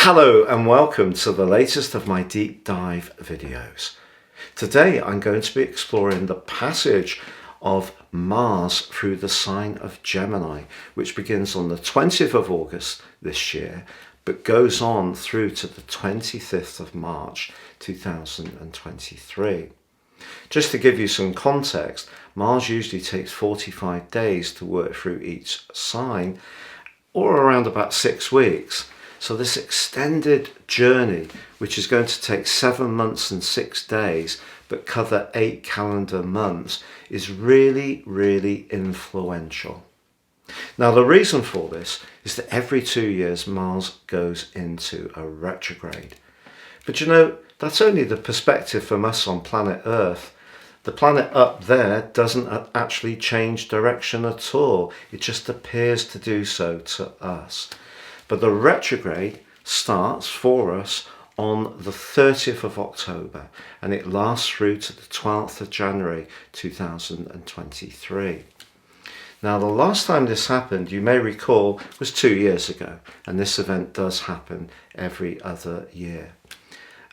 Hello and welcome to the latest of my deep dive videos. Today I'm going to be exploring the passage of Mars through the sign of Gemini, which begins on the 20th of August this year, but goes on through to the 25th of March 2023. Just to give you some context, Mars usually takes 45 days to work through each sign, or around about 6 weeks. So this extended journey, which is going to take 7 months and 6 days, but cover 8 calendar months, is really, really influential. Now, the reason for this is that every 2 years, Mars goes into a retrograde. But you know, that's only the perspective from us on planet Earth. The planet up there doesn't actually change direction at all. It just appears to do so to us. But the retrograde starts for us on the 30th of October and it lasts through to the 12th of January 2023. Now, the last time this happened, you may recall, was 2 years ago, and this event does happen every other year.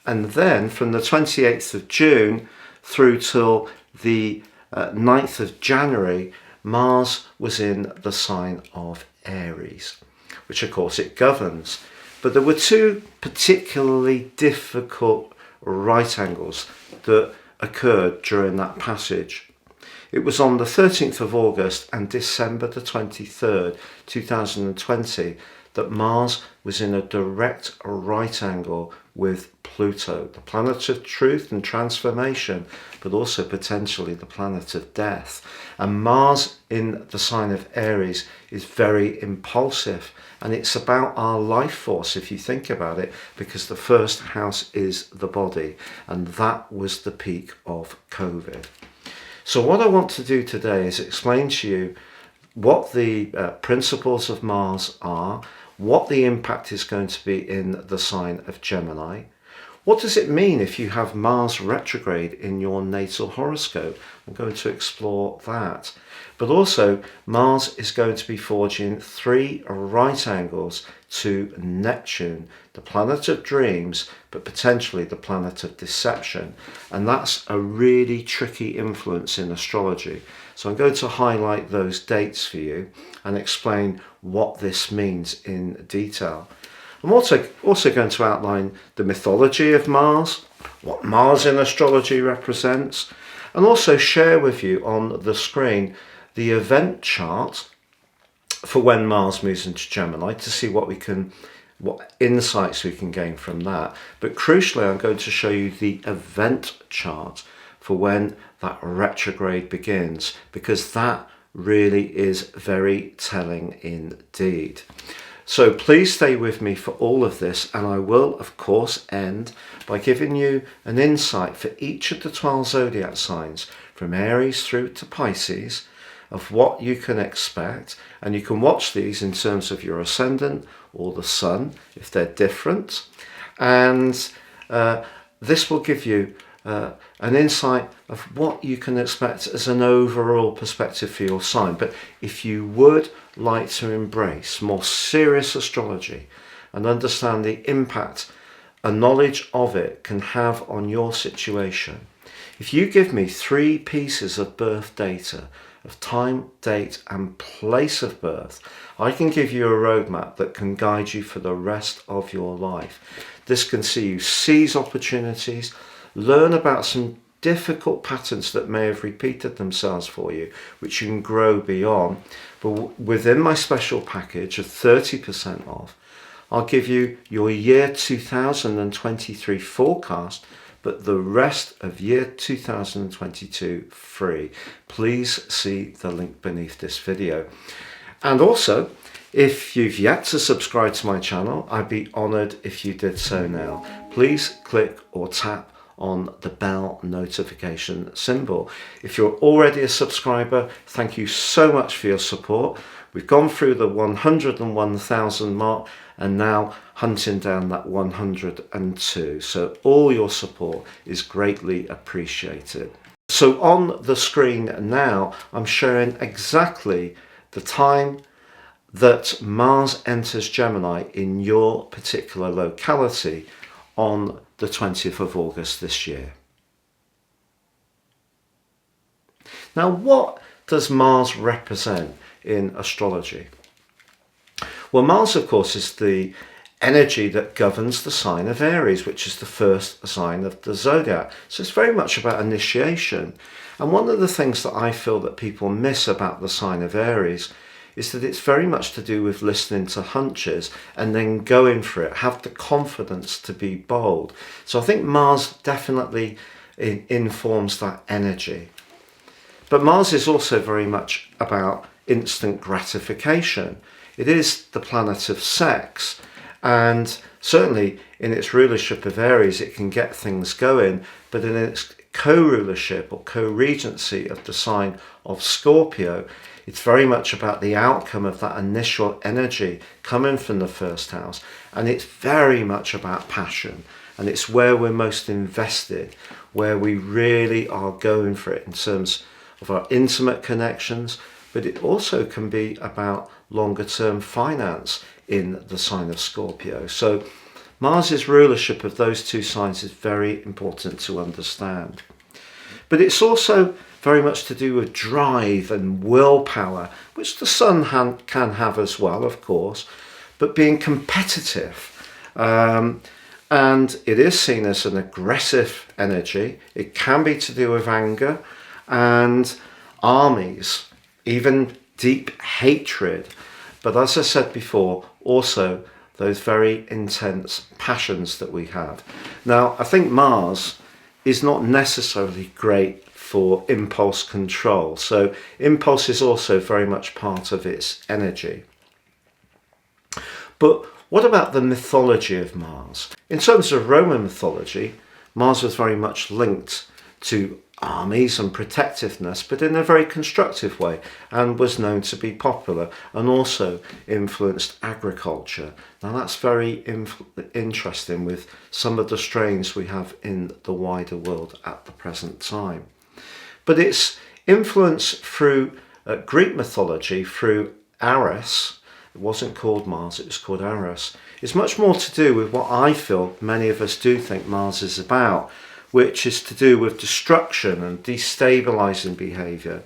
And then from the 28th of June through till the 9th of January, Mars was in the sign of Aries, which of course it governs. But there were two particularly difficult right angles that occurred during that passage. It was on the 13th of August and December the 23rd, 2020, that Mars was in a direct right angle with Pluto, the planet of truth and transformation, but also potentially the planet of death. And Mars in the sign of Aries is very impulsive, and it's about our life force, if you think about it, because the first house is the body, and that was the peak of COVID. So what I want to do today is explain to you what the principles of Mars are, what the impact is going to be in the sign of Gemini. What does it mean if you have Mars retrograde in your natal horoscope? I'm going to explore that. But also, Mars is going to be forging 3 right angles to Neptune, the planet of dreams, but potentially the planet of deception. And that's a really tricky influence in astrology. So I'm going to highlight those dates for you and explain what this means in detail. I'm also going to outline the mythology of Mars, what Mars in astrology represents, and also share with you on the screen the event chart for when Mars moves into Gemini to see what insights we can gain from that. But crucially, I'm going to show you the event chart for when that retrograde begins, because that really is very telling indeed. So please stay with me for all of this, and I will of course end by giving you an insight for each of the 12 zodiac signs from Aries through to Pisces of what you can expect. And you can watch these in terms of your ascendant or the sun if they're different, and this will give you an insight of what you can expect as an overall perspective for your sign. But if you would like to embrace more serious astrology and understand the impact a knowledge of it can have on your situation, if you give me 3 pieces of birth data of time, date and place of birth, I can give you a roadmap that can guide you for the rest of your life. This can see you seize opportunities, learn about some difficult patterns that may have repeated themselves for you, which you can grow beyond. But within my special package of 30% off, I'll give you your year 2023 forecast, but the rest of year 2022 free. Please see the link beneath this video. And also, if you've yet to subscribe to my channel, I'd be honoured if you did so now. Please click or tap on the bell notification symbol. If you're already a subscriber, thank you so much for your support. We've gone through the 101,000 mark and now hunting down that 102. So all your support is greatly appreciated. So on the screen now, I'm showing exactly the time, that Mars enters Gemini in your particular locality on the 20th of August this year. Now, what does Mars represent in astrology? Well, Mars, of course, is the energy that governs the sign of Aries, which is the first sign of the zodiac. So it's very much about initiation. And one of the things that I feel that people miss about the sign of Aries is that it's very much to do with listening to hunches and then going for it, have the confidence to be bold. So I think Mars definitely informs that energy. But Mars is also very much about instant gratification. It is the planet of sex, and certainly in its rulership of Aries it can get things going, but in its co-rulership or co-regency of the sign of Scorpio, it's very much about the outcome of that initial energy coming from the first house, and it's very much about passion, and it's where we're most invested, where we really are going for it in terms of our intimate connections, but it also can be about longer term finance in the sign of Scorpio. So Mars's rulership of those two signs is very important to understand. But it's also very much to do with drive and willpower, which the Sun can have as well, of course, but being competitive. And it is seen as an aggressive energy. It can be to do with anger and armies, even deep hatred. But as I said before, also those very intense passions that we have. Now, I think Mars is not necessarily great for impulse control. So impulse is also very much part of its energy. But what about the mythology of Mars? In terms of Roman mythology, Mars was very much linked to armies and protectiveness, but in a very constructive way, and was known to be popular and also influenced agriculture. Now that's very interesting with some of the strains we have in the wider world at the present time. But its influence through Greek mythology, through Aries, it wasn't called Mars, it was called Aries, is much more to do with what I feel many of us do think Mars is about, which is to do with destruction and destabilizing behavior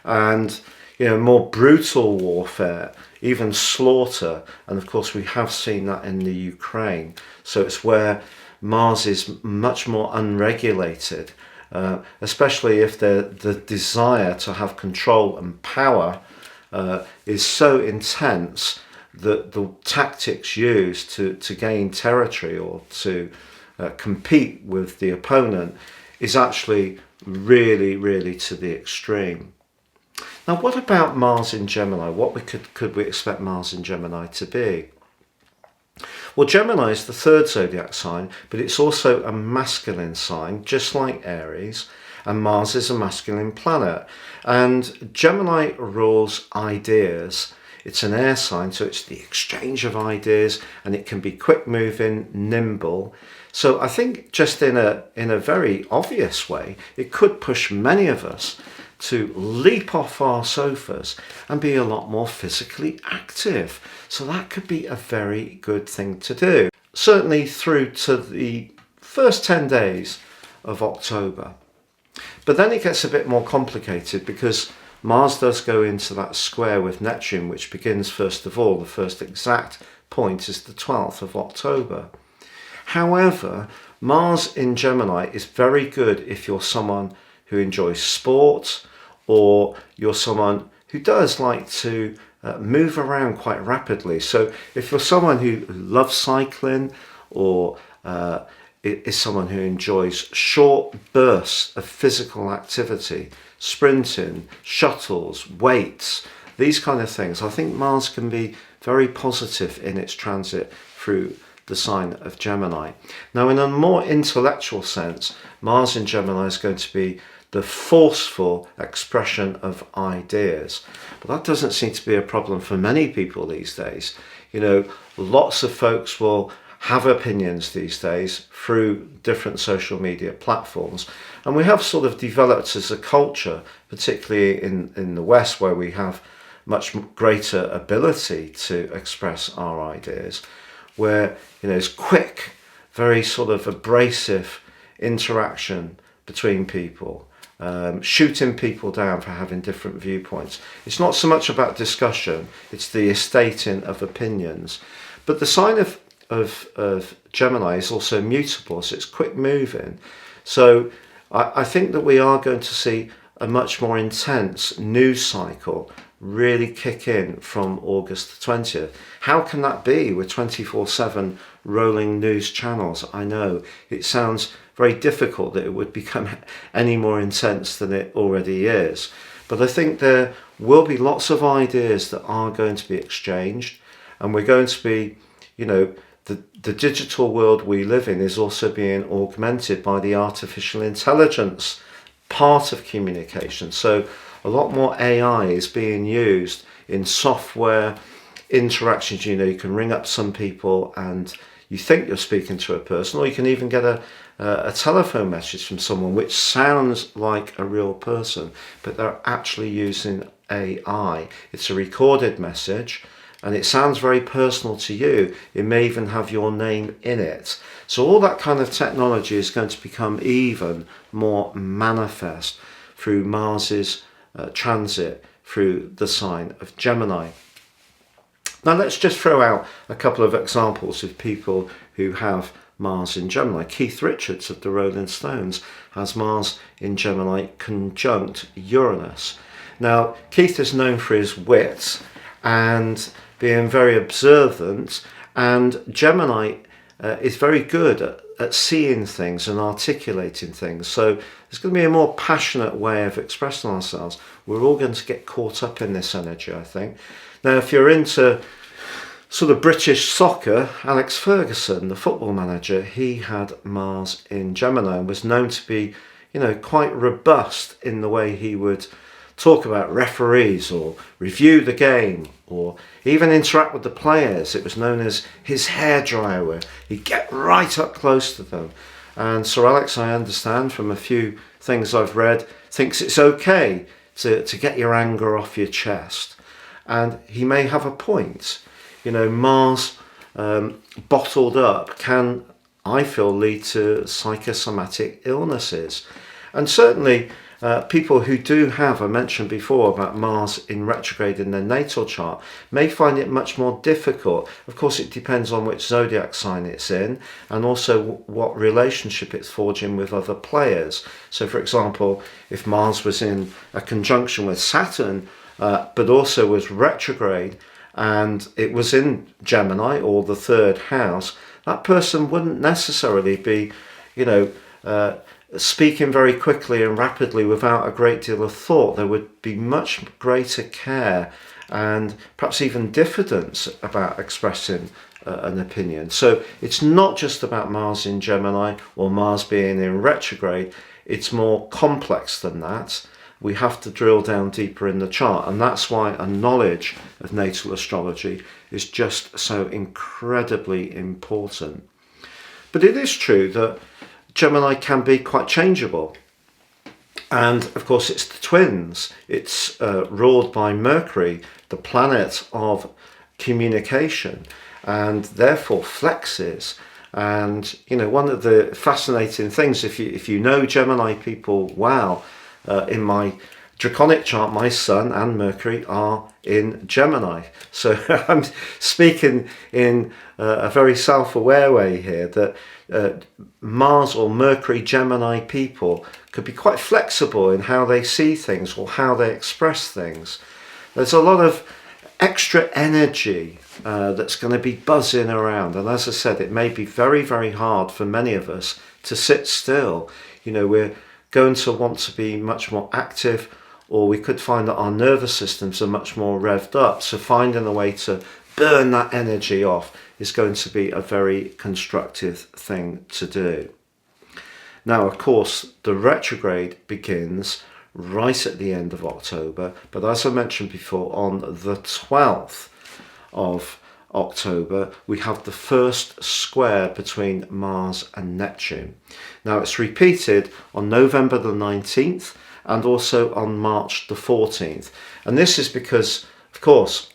and, you know, more brutal warfare, even slaughter. And of course we have seen that in the Ukraine. So it's where Mars is much more unregulated, especially if the desire to have control and power is so intense that the tactics used to gain territory or to compete with the opponent is actually really to the extreme. Now, what about Mars in Gemini? What could we expect Mars in Gemini to be? Well, Gemini is the third zodiac sign, but it's also a masculine sign, just like Aries, and Mars is a masculine planet. And Gemini rules ideas. It's an air sign, so it's the exchange of ideas, and it can be quick moving, nimble. So I think just in a very obvious way, it could push many of us to leap off our sofas and be a lot more physically active. So that could be a very good thing to do. Certainly through to the first 10 days of October. But then it gets a bit more complicated because Mars does go into that square with Neptune, which begins first of all, the first exact point is the 12th of October. However, Mars in Gemini is very good if you're someone who enjoys sport or you're someone who does like to move around quite rapidly. So if you're someone who loves cycling or is someone who enjoys short bursts of physical activity, sprinting, shuttles, weights, these kind of things, I think Mars can be very positive in its transit through the sign of Gemini. Now, in a more intellectual sense, Mars in Gemini is going to be the forceful expression of ideas. But that doesn't seem to be a problem for many people these days. You know, lots of folks will have opinions these days through different social media platforms. And we have sort of developed as a culture, particularly in the West, where we have much greater ability to express our ideas, where, it's quick, very sort of abrasive interaction between people, shooting people down for having different viewpoints. It's not so much about discussion, it's the estating of opinions. But the sign of Gemini is also mutable, so it's quick moving. So I think that we are going to see a much more intense news cycle really kick in from August the 20th. How can that be with 24/7 rolling news channels? I know it sounds very difficult that it would become any more intense than it already is. But I think there will be lots of ideas that are going to be exchanged, and we're going to be, the digital world we live in is also being augmented by the artificial intelligence part of communication. So a lot more AI is being used in software interactions. You can ring up some people and you think you're speaking to a person, or you can even get a telephone message from someone which sounds like a real person, but they're actually using AI. It's a recorded message and it sounds very personal to you. It may even have your name in it. So all that kind of technology is going to become even more manifest through Mars's transit through the sign of Gemini. Now let's just throw out a couple of examples of people who have Mars in Gemini. Keith Richards of the Rolling Stones has Mars in Gemini conjunct Uranus. Now Keith is known for his wit and being very observant, and Gemini is very good at seeing things and articulating things. So there's going to be a more passionate way of expressing ourselves. We're all going to get caught up in this energy, I think. Now, if you're into sort of British soccer, Alex Ferguson, the football manager, he had Mars in Gemini and was known to be, quite robust in the way he would talk about referees or review the game or even interact with the players. It was known as his hairdryer, where he'd get right up close to them. And Sir Alex, I understand from a few things I've read, thinks it's okay to get your anger off your chest. And he may have a point. Mars bottled up can, I feel, lead to psychosomatic illnesses. And certainly people who do have, I mentioned before about Mars in retrograde in their natal chart, may find it much more difficult. Of course, it depends on which zodiac sign it's in and also what relationship it's forging with other players. So, for example, if Mars was in a conjunction with Saturn, but also was retrograde, and it was in Gemini or the third house, that person wouldn't necessarily be, speaking very quickly and rapidly without a great deal of thought. There would be much greater care and perhaps even diffidence about expressing an opinion. So it's not just about Mars in Gemini or Mars being in retrograde. It's more complex than that. We have to drill down deeper in the chart, and that's why a knowledge of natal astrology is just so incredibly important. But it is true that Gemini can be quite changeable, and of course it's the twins. It's ruled by Mercury, the planet of communication, and therefore flexes. And one of the fascinating things, if you know Gemini people well, in my draconic chart, my Sun and Mercury are in Gemini. So I'm speaking in a very self-aware way here that Mars or Mercury Gemini people could be quite flexible in how they see things or how they express things. There's a lot of extra energy that's going to be buzzing around, and as I said, it may be very, very hard for many of us to sit still. We're going to want to be much more active, or we could find that our nervous systems are much more revved up. So finding a way to burn that energy off is going to be a very constructive thing to do. Now, of course, the retrograde begins right at the end of October, but as I mentioned before, on the 12th of October, we have the first square between Mars and Neptune. Now, it's repeated on November the 19th and also on March the 14th. And this is because Of course,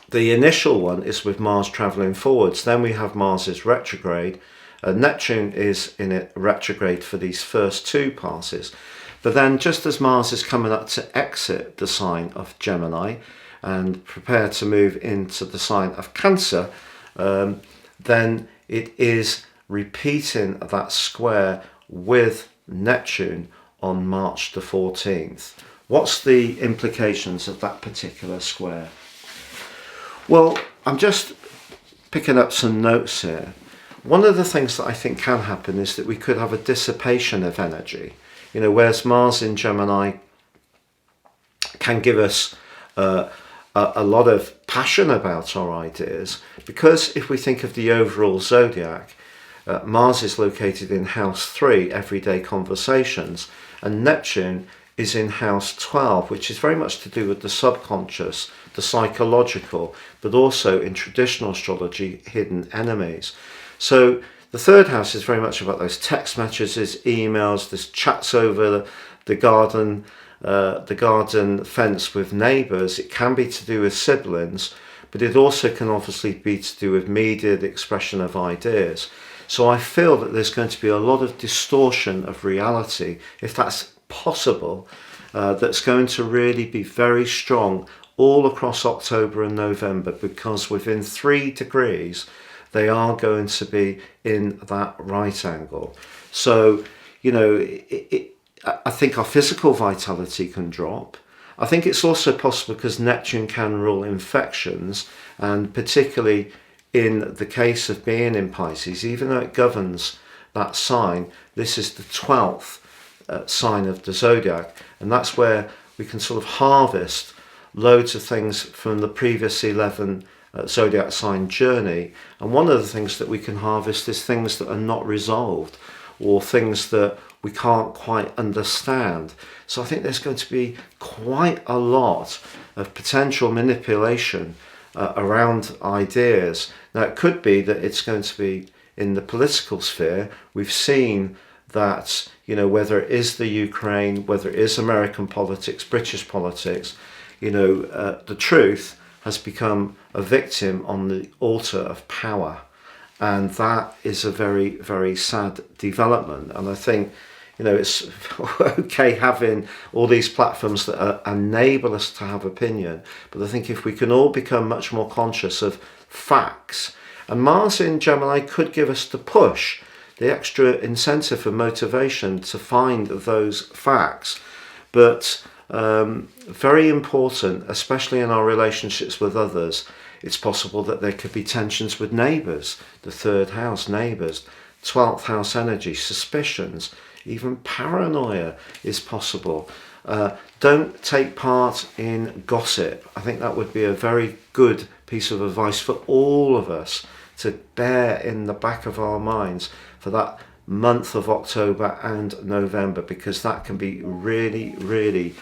the initial one is with Mars travelling forwards. Then we have Mars's retrograde. Neptune is in it retrograde for these first two passes. But then just as Mars is coming up to exit the sign of Gemini and prepare to move into the sign of Cancer, then it is repeating that square with Neptune on March the 14th. What's the implications of that particular square? Well, I'm just picking up some notes here. One of the things that I think can happen is that we could have a dissipation of energy. You know, whereas Mars in Gemini can give us a lot of passion about our ideas, because if we think of the overall zodiac, Mars is located in house 3, everyday conversations, and Neptune is in house 12, which is very much to do with the subconscious, the psychological, but also in traditional astrology, hidden enemies. So the third house is very much about those text messages, emails, there's chats over the garden fence with neighbours. It can be to do with siblings, but it also can obviously be to do with media, the expression of ideas. So I feel that there's going to be a lot of distortion of reality, if that's possible, that's going to really be very strong all across October and November, because within 3 degrees they are going to be in that right angle. So, you know, I think our physical vitality can drop. I think it's also possible because Neptune can rule infections, and particularly in the case of being in Pisces, even though it governs that sign, this is the 12th sign of the zodiac, and that's where we can sort of harvest loads of things from the previous 11 zodiac sign journey. And one of the things that we can harvest is things that are not resolved, or things that we can't quite understand. So I think there's going to be quite a lot of potential manipulation around ideas. Now, it could be that it's going to be in the political sphere. We've seen that, you know, whether it is the Ukraine, whether it is American politics, British politics, you know, the truth has become a victim on the altar of power. And that is a very, very sad development. And I think, you know, it's okay having all these platforms that enable us to have opinion. But I think if we can all become much more conscious of facts, and Mars in Gemini could give us the push, the extra incentive for motivation to find those facts. But very important, especially in our relationships with others, it's possible that there could be tensions with neighbours, the third house, neighbours, 12th house energy, suspicions, even paranoia is possible. Don't take part in gossip. I think that would be a very good piece of advice for all of us to bear in the back of our minds for that month of October and November, because that can be really, really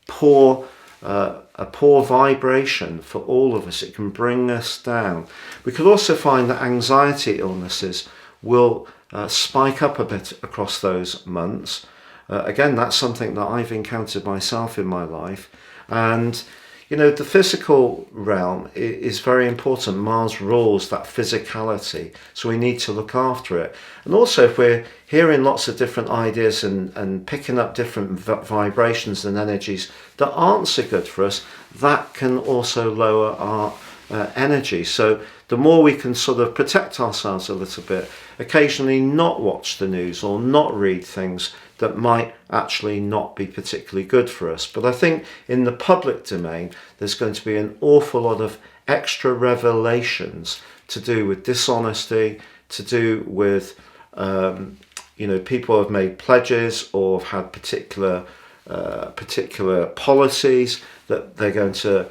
poor, a poor vibration for all of us. It can bring us down. We could also find that anxiety illnesses will spike up a bit across those months. Again, that's something that I've encountered myself in my life. And, you know, the physical realm is very important. Mars rules that physicality, so we need to look after it. And also, if we're hearing lots of different ideas and picking up different vibrations and energies that aren't so good for us, that can also lower our energy. So the more we can sort of protect ourselves a little bit, occasionally not watch the news or not read things that might actually not be particularly good for us. But I think in the public domain, there's going to be an awful lot of extra revelations to do with dishonesty, to do with, you know, people have made pledges or have had particular policies that they're going to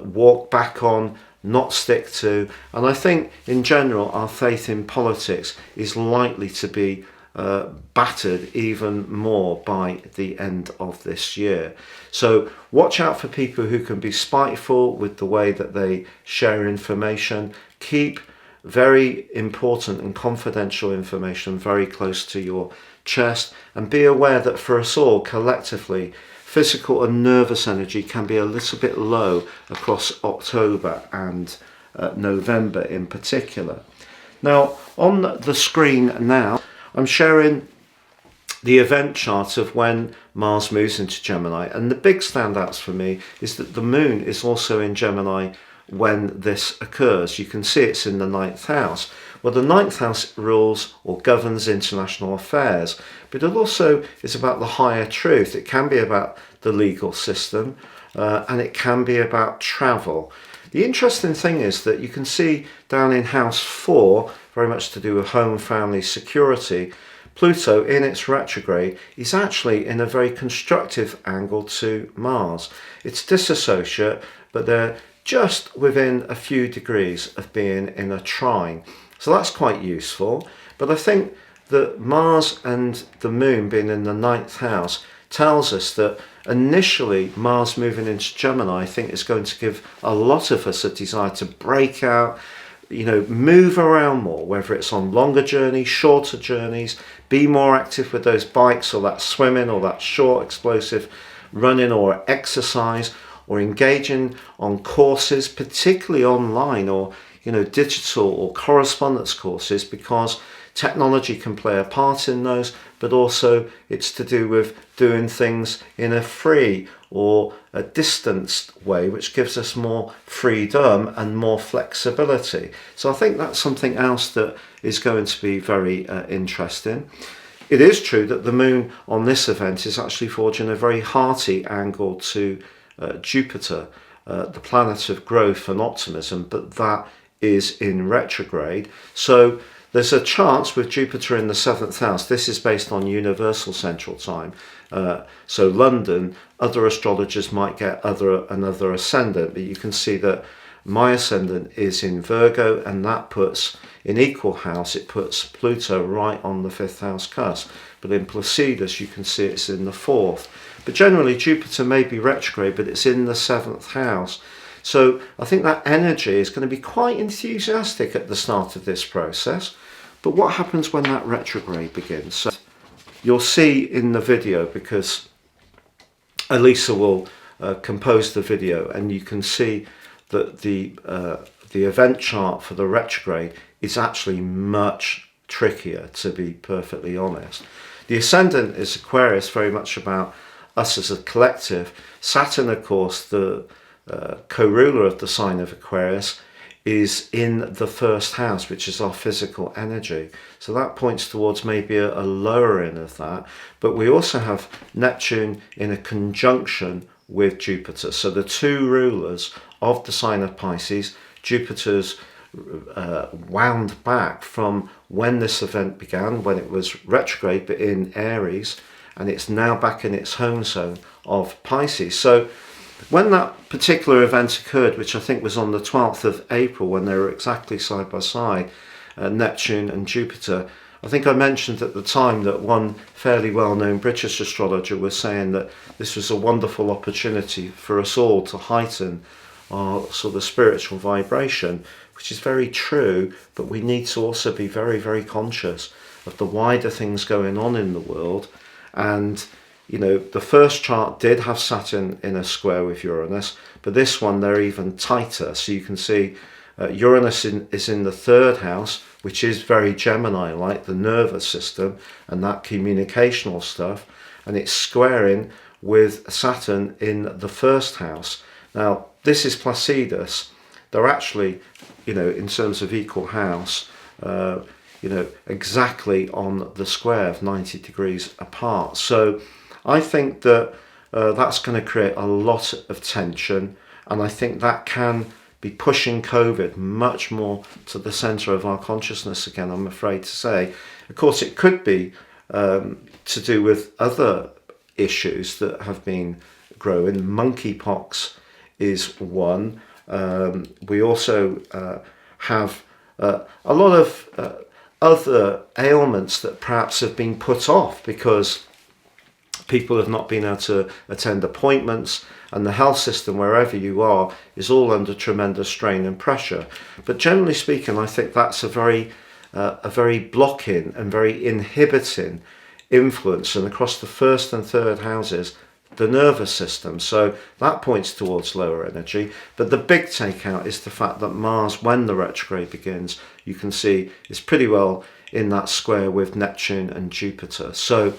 walk back on, not stick to. And I think in general, our faith in politics is likely to be battered even more by the end of this year. So watch out for people who can be spiteful with the way that they share information. Keep very important and confidential information very close to your chest, and be aware that for us all collectively, physical and nervous energy can be a little bit low across October and November in particular. Now, on the screen now, I'm sharing the event chart of when Mars moves into Gemini, and the big standouts for me is that the moon is also in Gemini when this occurs. You can see it's in the 9th house. Well, the 9th house rules or governs international affairs, but it also is about the higher truth. It can be about the legal system, and it can be about travel. The interesting thing is that you can see down in house 4, very much to do with home, family, security, Pluto in its retrograde is actually in a very constructive angle to Mars. It's disassociate, but they're just within a few degrees of being in a trine. So that's quite useful. But I think that Mars and the moon being in the 9th house tells us that initially Mars moving into Gemini, I think, is going to give a lot of us a desire to break out, move around more, whether it's on longer journeys, shorter journeys, be more active with those bikes or that swimming or that short explosive running or exercise, or engaging on courses, particularly online or digital or correspondence courses, because technology can play a part in those, but also it's to do with doing things in a free or a distanced way, which gives us more freedom and more flexibility. So I think that's something else that is going to be very interesting. It is true that the moon on this event is actually forging a very hearty angle to Jupiter, the planet of growth and optimism, but that is in retrograde. So there's a chance with Jupiter in the 7th house. This is based on Universal Central Time. So London, other astrologers might get another ascendant, but you can see that my ascendant is in Virgo, and that puts in equal house, it puts Pluto right on the 5th house cusp. But in Placidus, you can see it's in the 4th. But generally, Jupiter may be retrograde, but it's in the 7th house. So I think that energy is going to be quite enthusiastic at the start of this process. But what happens when that retrograde begins? So you'll see in the video, because Elisa will compose the video, and you can see that the event chart for the retrograde is actually much trickier, to be perfectly honest. The ascendant is Aquarius, very much about us as a collective. Saturn, of course, the co-ruler of the sign of Aquarius, is in the 1st house, which is our physical energy. So that points towards maybe a lowering of that. But we also have Neptune in a conjunction with Jupiter. So the two rulers of the sign of Pisces, Jupiter's wound back from when this event began, when it was retrograde, but in Aries, and it's now back in its home zone of Pisces. So when that particular event occurred, which I think was on the 12th of April, when they were exactly side by side, Neptune and Jupiter, I think I mentioned at the time that one fairly well-known British astrologer was saying that this was a wonderful opportunity for us all to heighten our sort of spiritual vibration, which is very true, but we need to also be very, very conscious of the wider things going on in the world. And the first chart did have Saturn in a square with Uranus, but this one they're even tighter. So you can see Uranus is in the 3rd house, which is very Gemini-like, the nervous system and that communicational stuff, and it's squaring with Saturn in the 1st house. Now, this is Placidus. They're actually, in terms of equal house, exactly on the square of 90 degrees apart. So I think that that's going to create a lot of tension, and I think that can be pushing COVID much more to the centre of our consciousness again, I'm afraid to say. Of course, it could be to do with other issues that have been growing. Monkeypox is one. We also have a lot of other ailments that perhaps have been put off because people have not been able to attend appointments, and the health system, wherever you are, is all under tremendous strain and pressure. But generally speaking, I think that's a very blocking and very inhibiting influence, and across the 1st and 3rd houses, the nervous system. So that points towards lower energy. But the big takeout is the fact that Mars, when the retrograde begins, you can see is pretty well in that square with Neptune and Jupiter. So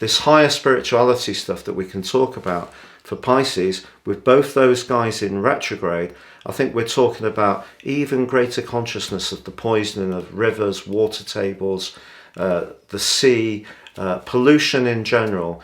this higher spirituality stuff that we can talk about for Pisces, with both those guys in retrograde, I think we're talking about even greater consciousness of the poisoning of rivers, water tables, the sea, pollution in general.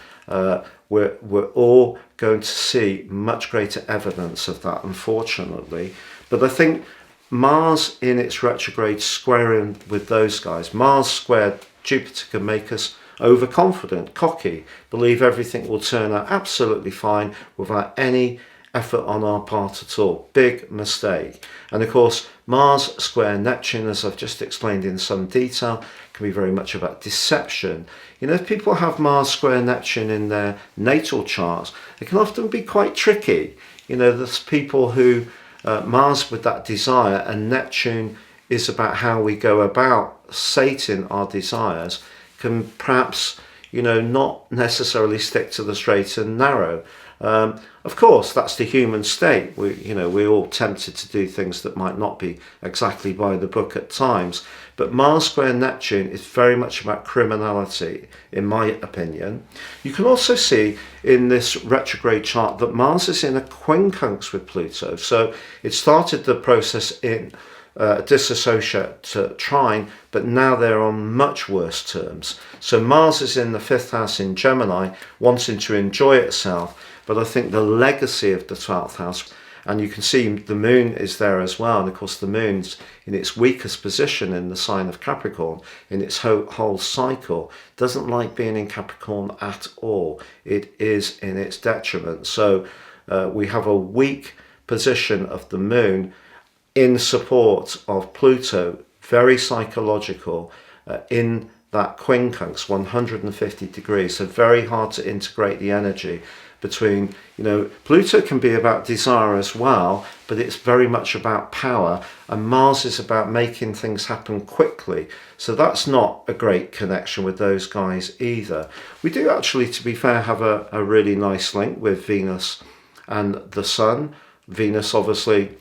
We're all going to see much greater evidence of that, unfortunately. But I think Mars in its retrograde squaring with those guys, Mars squared Jupiter, can make us overconfident, cocky, believe everything will turn out absolutely fine without any effort on our part at all. Big mistake. And of course, Mars square Neptune, as I've just explained in some detail, can be very much about deception. You know, if people have Mars square Neptune in their natal charts, it can often be quite tricky. You know, there's people who Mars with that desire, and Neptune is about how we go about sating our desires, can perhaps, you know, not necessarily stick to the straight and narrow. Of course, that's the human state. We're all tempted to do things that might not be exactly by the book at times. But Mars square Neptune is very much about criminality, in my opinion. You can also see in this retrograde chart that Mars is in a quincunx with Pluto. So it started the process in disassociate trine, but now they're on much worse terms. So Mars is in the 5th house in Gemini, wanting to enjoy itself, but I think the legacy of the 12th house, and you can see the moon is there as well, and of course the moon's in its weakest position in the sign of Capricorn in its whole cycle, doesn't like being in Capricorn at all. It is in its detriment. So we have a weak position of the moon in support of Pluto, very psychological, in that quincunx, 150 degrees, so very hard to integrate the energy between, you know, Pluto can be about desire as well, but it's very much about power, and Mars is about making things happen quickly. So that's not a great connection with those guys either. We do actually, to be fair, have a really nice link with Venus and the Sun. Venus obviously,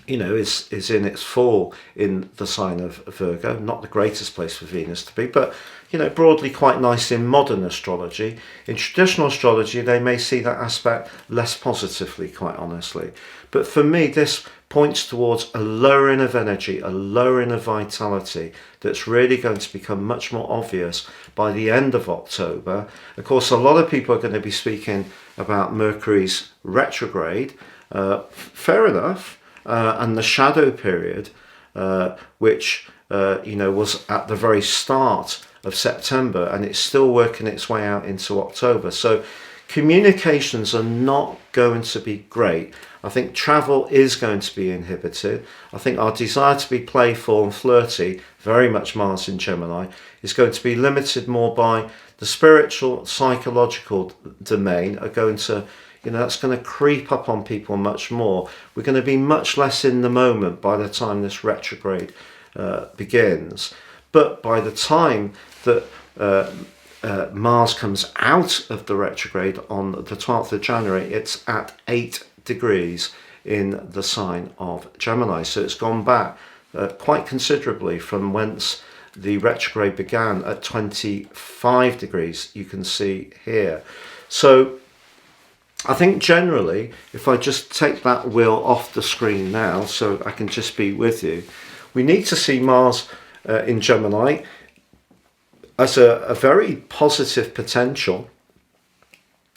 you know, is in its fall in the sign of Virgo. Not the greatest place for Venus to be, but, you know, broadly quite nice in modern astrology. In traditional astrology, they may see that aspect less positively, quite honestly. But for me, this points towards a lowering of energy, a lowering of vitality that's really going to become much more obvious by the end of October. Of course, a lot of people are going to be speaking about Mercury's retrograde. Fair enough. And the shadow period, which was at the very start of September, and it's still working its way out into October. So communications are not going to be great. I think travel is going to be inhibited. I think our desire to be playful and flirty, very much Mars in Gemini, is going to be limited more by the spiritual, psychological domain are going to, that's going to creep up on people much more. We're going to be much less in the moment by the time this retrograde begins. But by the time that Mars comes out of the retrograde on the 12th of January, it's at 8 degrees in the sign of Gemini. So it's gone back quite considerably from whence the retrograde began at 25 degrees, you can see here. So I think generally, if I just take that wheel off the screen now so I can just be with you, we need to see Mars in Gemini as a very positive potential.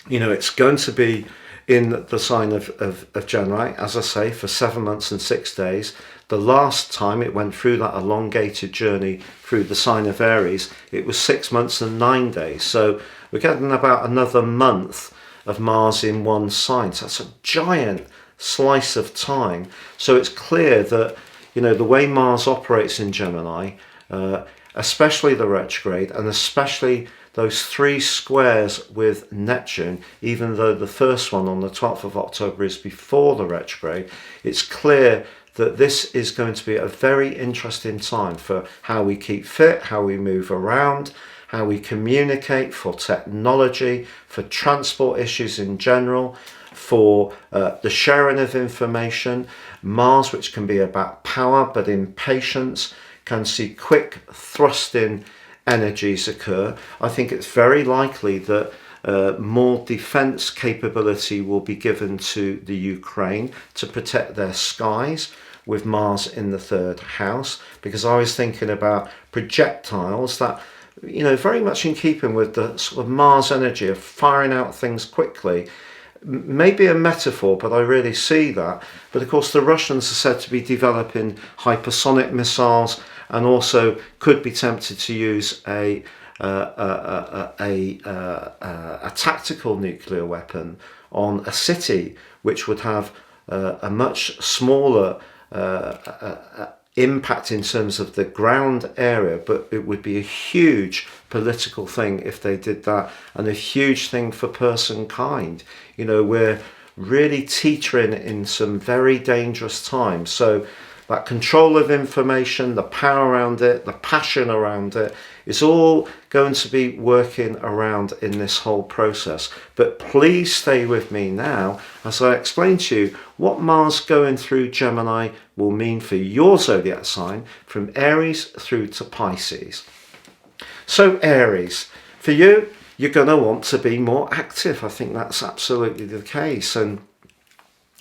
It's going to be in the sign of Gemini, as I say, for 7 months and 6 days. The last time it went through that elongated journey through the sign of Aries, it was 6 months and 9 days. So we're getting about another month of Mars in one sign. So that's a giant slice of time. So it's clear that, the way Mars operates in Gemini, especially the retrograde, and especially those 3 squares with Neptune, even though the first one on the 12th of October is before the retrograde, it's clear that this is going to be a very interesting time for how we keep fit, how we move around, how we communicate, for technology, for transport issues in general, for the sharing of information. Mars, which can be about power but impatience, can see quick thrusting energies occur. I think it's very likely that more defense capability will be given to the Ukraine to protect their skies with Mars in the third house, because I was thinking about projectiles that, you know, very much in keeping with the sort of Mars energy of firing out things quickly. Maybe a metaphor, but I really see that. But of course the Russians are said to be developing hypersonic missiles, and also could be tempted to use a tactical nuclear weapon on a city, which would have a much smaller impact in terms of the ground area, but it would be a huge political thing if they did that, and a huge thing for personkind. You know, we're really teetering in some very dangerous times. So that control of information, the power around it, the passion around it, is all going to be working around in this whole process. But please stay with me now as I explain to you what Mars going through Gemini will mean for your zodiac sign, from Aries through to Pisces. So Aries, for you, you're going to want to be more active. I think that's absolutely the case. And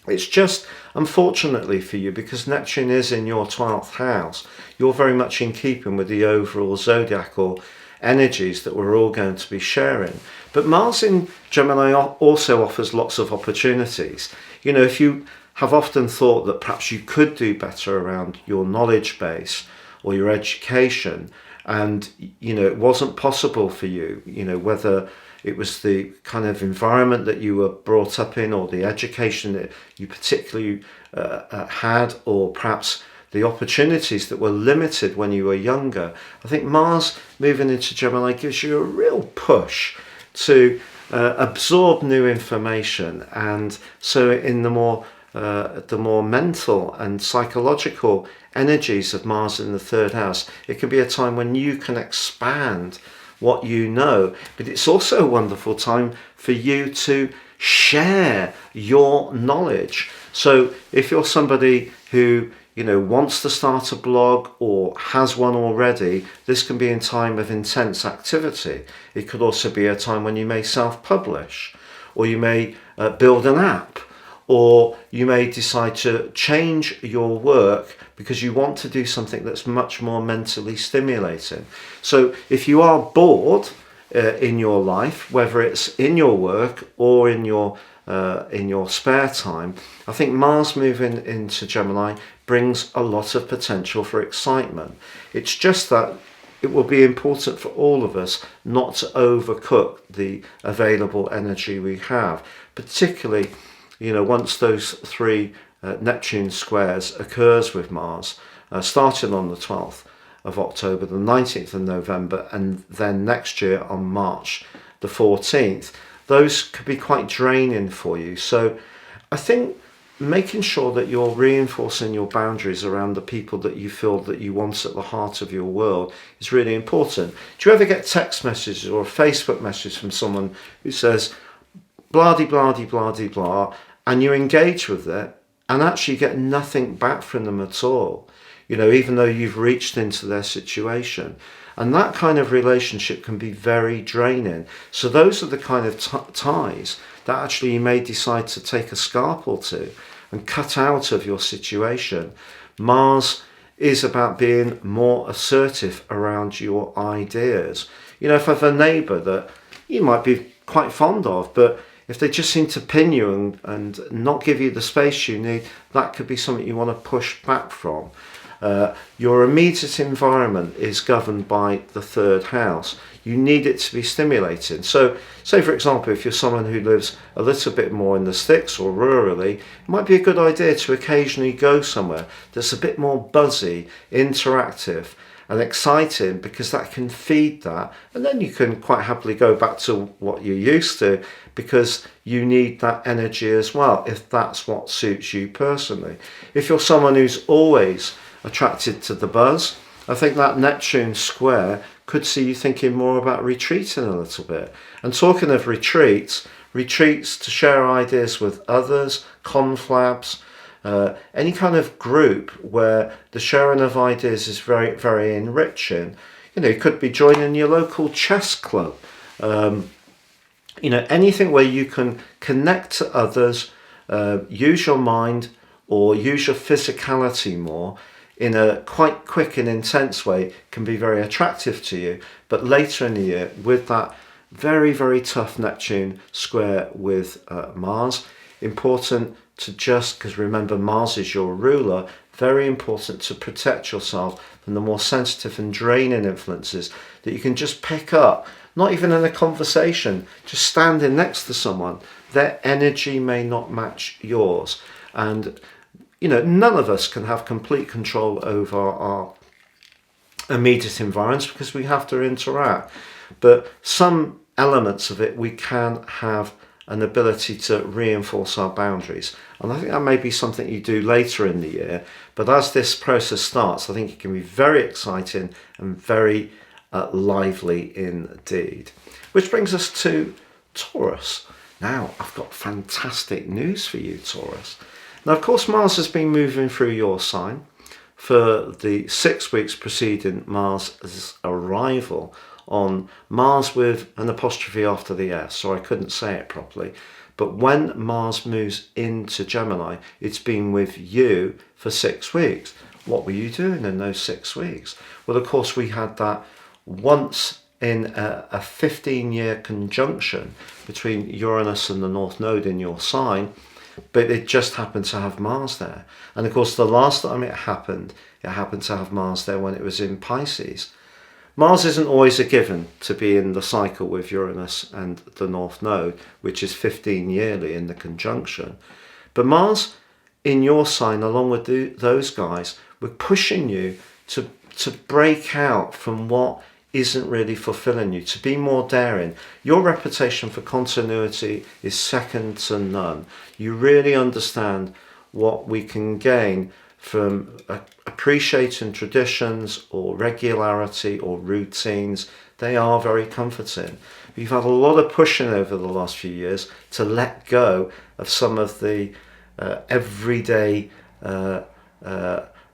it's just, unfortunately for you, because Neptune is in your 12th house, you're very much in keeping with the overall zodiacal energies that we're all going to be sharing. But Mars in Gemini also offers lots of opportunities. You know, if you have often thought that perhaps you could do better around your knowledge base or your education, and, you know, it wasn't possible for you, you know, whether it was the kind of environment that you were brought up in, or the education that you particularly had, or perhaps the opportunities that were limited when you were younger. I think Mars moving into Gemini gives you a real push to absorb new information, and so in the more mental and psychological energies of Mars in the third house, it can be a time when you can expand what you know. But it's also a wonderful time for you to share your knowledge. So if you're somebody who, you know, wants to start a blog or has one already, this can be in time of intense activity. It could also be a time when you may self-publish, or you may build an app, or you may decide to change your work because you want to do something that's much more mentally stimulating. So if you are bored in your life, whether it's in your work or in your spare time, I think Mars moving into Gemini brings a lot of potential for excitement. It's just that it will be important for all of us not to overcook the available energy we have, particularly, you know, once those three Neptune squares occurs with Mars, starting on the 12th of October, the 19th of November, and then next year on March the 14th, those could be quite draining for you. So I think making sure that you're reinforcing your boundaries around the people that you feel that you want at the heart of your world is really important. Do you ever get text messages or a Facebook message from someone who says blah de blah de blah de blah, and you engage with it and actually get nothing back from them at all, you know, even though you've reached into their situation? And that kind of relationship can be very draining. So those are the kind of ties that actually you may decide to take a scalpel to and cut out of your situation. Mars is about being more assertive around your ideas. You know, if I have a neighbour that you might be quite fond of, but if they just seem to pin you and not give you the space you need, that could be something you want to push back from. Your immediate environment is governed by the third house. You need it to be stimulating. So, say for example, if you're someone who lives a little bit more in the sticks or rurally, it might be a good idea to occasionally go somewhere that's a bit more buzzy, interactive and exciting, because that can feed that, and then you can quite happily go back to what you're used to, because you need that energy as well, if that's what suits you personally. If you're someone who's always attracted to the buzz, I think that Neptune square could see you thinking more about retreating a little bit. And talking of retreats to share ideas with others, conflabs, any kind of group where the sharing of ideas is very, very enriching. You know, you could be joining your local chess club. You know, anything where you can connect to others, use your mind or use your physicality more in a quite quick and intense way can be very attractive to you. But later in the year, with that very, very tough Neptune square with Mars, important to just, because remember Mars is your ruler, very important to protect yourself from the more sensitive and draining influences that you can just pick up, not even in a conversation, just standing next to someone. Their energy may not match yours. And, you know, none of us can have complete control over our immediate environments because we have to interact. But some elements of it, we can have an ability to reinforce our boundaries. And I think that may be something you do later in the year. But as this process starts, I think it can be very exciting and very lively indeed. Which brings us to Taurus. Now, I've got fantastic news for you, Taurus. Now, of course, Mars has been moving through your sign for the 6 weeks preceding Mars' arrival on Mars with an apostrophe after the S, so I couldn't say it properly. But when Mars moves into Gemini, it's been with you for 6 weeks. What were you doing in those 6 weeks? Well, of course, we had that once in a 15-year conjunction between Uranus and the North Node in your sign, but it just happened to have Mars there. And of course, the last time it happened to have Mars there when it was in Pisces. Mars isn't always a given to be in the cycle with Uranus and the North Node, which is 15 yearly in the conjunction. But Mars in your sign, along with those guys, were pushing you to break out from what isn't really fulfilling you, to be more daring. Your reputation for continuity is second to none. You really understand what we can gain from appreciating traditions or regularity or routines. They are very comforting. You've had a lot of pushing over the last few years to let go of some of the everyday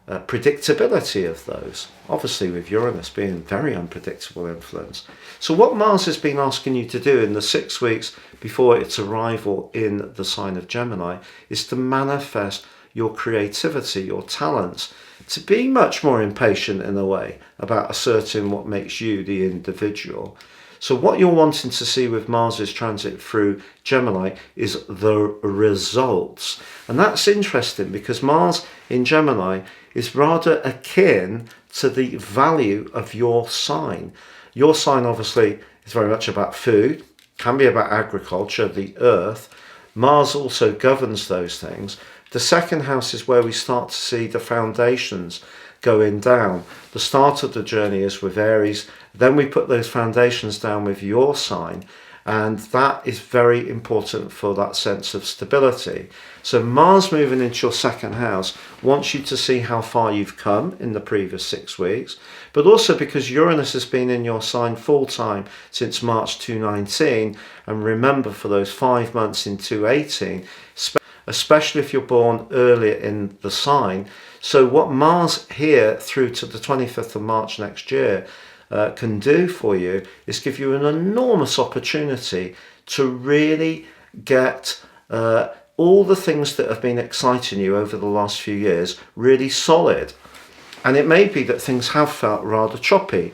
predictability of those. Obviously with Uranus being very unpredictable influence. So what Mars has been asking you to do in the 6 weeks before its arrival in the sign of Gemini is to manifest your creativity, your talents, to be much more impatient in a way about asserting what makes you the individual. So what you're wanting to see with Mars's transit through Gemini is the results. And that's interesting because Mars in Gemini is rather akin to the value of your sign. Your sign obviously is very much about food, can be about agriculture, the earth. Mars also governs those things. The second house is where we start to see the foundations going down. The start of the journey is with Aries. Then we put those foundations down with your sign. And that is very important for that sense of stability. So Mars moving into your second house wants you to see how far you've come in the previous 6 weeks. But also because Uranus has been in your sign full time since March 2019. And remember, for those 5 months in 2018, especially if you're born earlier in the sign. So what Mars here through to the 25th of March next year can do for you is give you an enormous opportunity to really get all the things that have been exciting you over the last few years really solid. And it may be that things have felt rather choppy,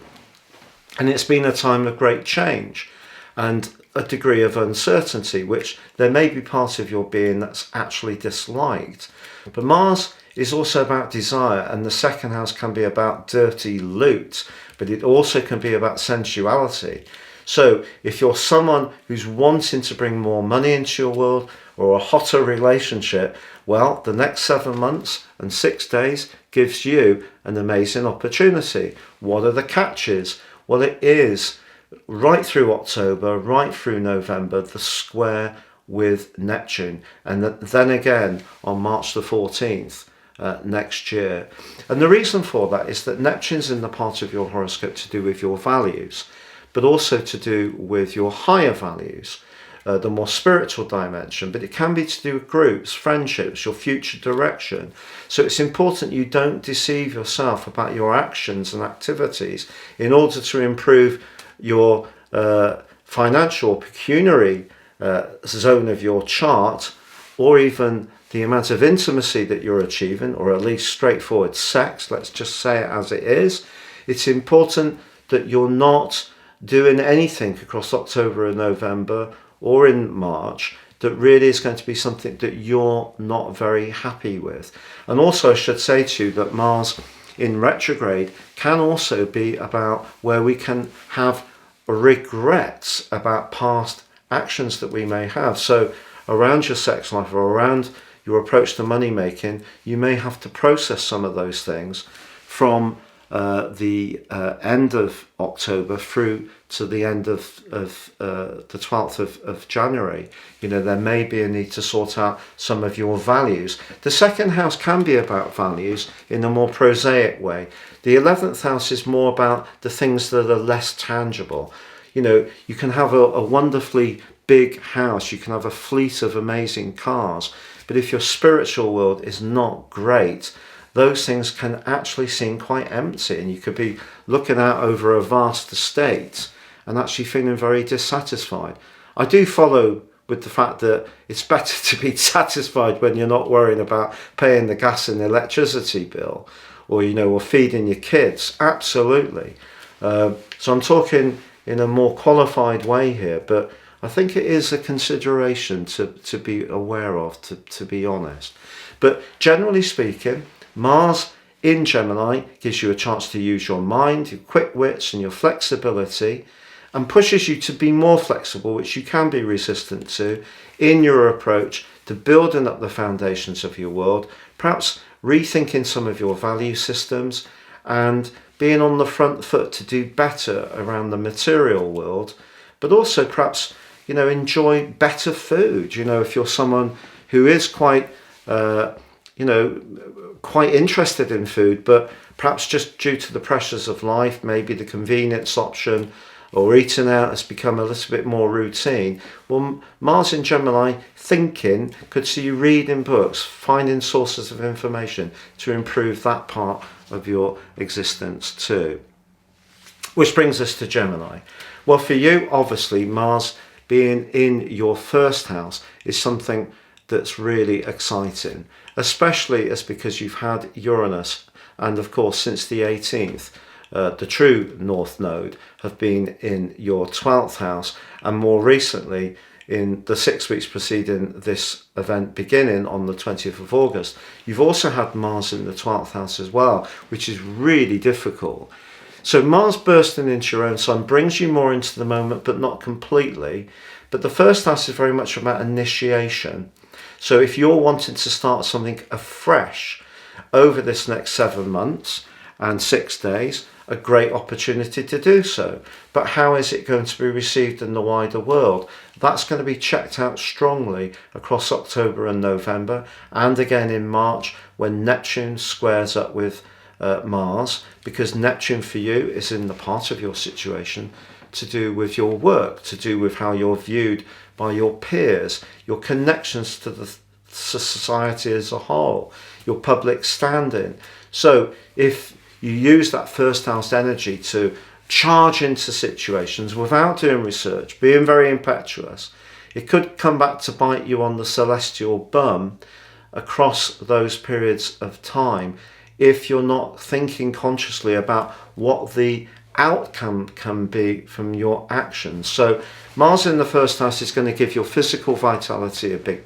and it's been a time of great change and a degree of uncertainty, which there may be part of your being that's actually disliked. But Mars is also about desire, and the second house can be about dirty loot, but it also can be about sensuality. So if you're someone who's wanting to bring more money into your world or a hotter relationship, well, the next 7 months and 6 days gives you an amazing opportunity. What are the catches? Well, it is right through October, right through November, the square with Neptune. And then again on March the 14th, next year. And the reason for that is that Neptune's in the part of your horoscope to do with your values, but also to do with your higher values, the more spiritual dimension, but it can be to do with groups, friendships, your future direction. So it's important you don't deceive yourself about your actions and activities in order to improve your financial, pecuniary zone of your chart, or even the amount of intimacy that you're achieving, or at least straightforward sex, let's just say it as it is. It's important that you're not doing anything across October and November or in March that really is going to be something that you're not very happy with. And also I should say to you that Mars in retrograde can also be about where we can have regrets about past actions that we may have. So around your sex life or around your approach to money making, you may have to process some of those things from the end of October through to the end of the 12th of January. You know, there may be a need to sort out some of your values. The second house can be about values in a more prosaic way. The 11th house is more about the things that are less tangible. You know, you can have a wonderfully big house, you can have a fleet of amazing cars, but if your spiritual world is not great, those things can actually seem quite empty, and you could be looking out over a vast estate and actually feeling very dissatisfied. I do follow with the fact that it's better to be satisfied when you're not worrying about paying the gas and electricity bill, or, you know, or feeding your kids. Absolutely. So I'm talking in a more qualified way here, but I think it is a consideration to be aware of, to be honest. But generally speaking, Mars in Gemini gives you a chance to use your mind, your quick wits and your flexibility, and pushes you to be more flexible, which you can be resistant to, in your approach to building up the foundations of your world, perhaps rethinking some of your value systems and being on the front foot to do better around the material world, but also perhaps, you know, enjoy better food. You know, if you're someone who is quite, you know, quite interested in food, but perhaps just due to the pressures of life, maybe the convenience option or eating out has become a little bit more routine. Well, Mars in Gemini thinking could see you reading books, finding sources of information to improve that part of your existence too. Which brings us to Gemini. Well, for you, obviously, Mars being in your first house is something that's really exciting, especially as because you've had Uranus, and of course since the 18th, the true North Node have been in your 12th house, and more recently in the 6 weeks preceding this event beginning on the 20th of August, you've also had Mars in the 12th house as well, which is really difficult. So Mars bursting into your own sign brings you more into the moment, but not completely. But the first house is very much about initiation. So if you're wanting to start something afresh over this next 7 months and 6 days, a great opportunity to do so. But how is it going to be received in the wider world? That's going to be checked out strongly across October and November, and again in March when Neptune squares up with Mars, because Neptune for you is in the part of your situation to do with your work, to do with how you're viewed by your peers, your connections to the society as a whole, your public standing. So if you use that first house energy to charge into situations without doing research, being very impetuous, it could come back to bite you on the celestial bum across those periods of time if you're not thinking consciously about what the outcome can be from your actions. So Mars in the first house is going to give your physical vitality a big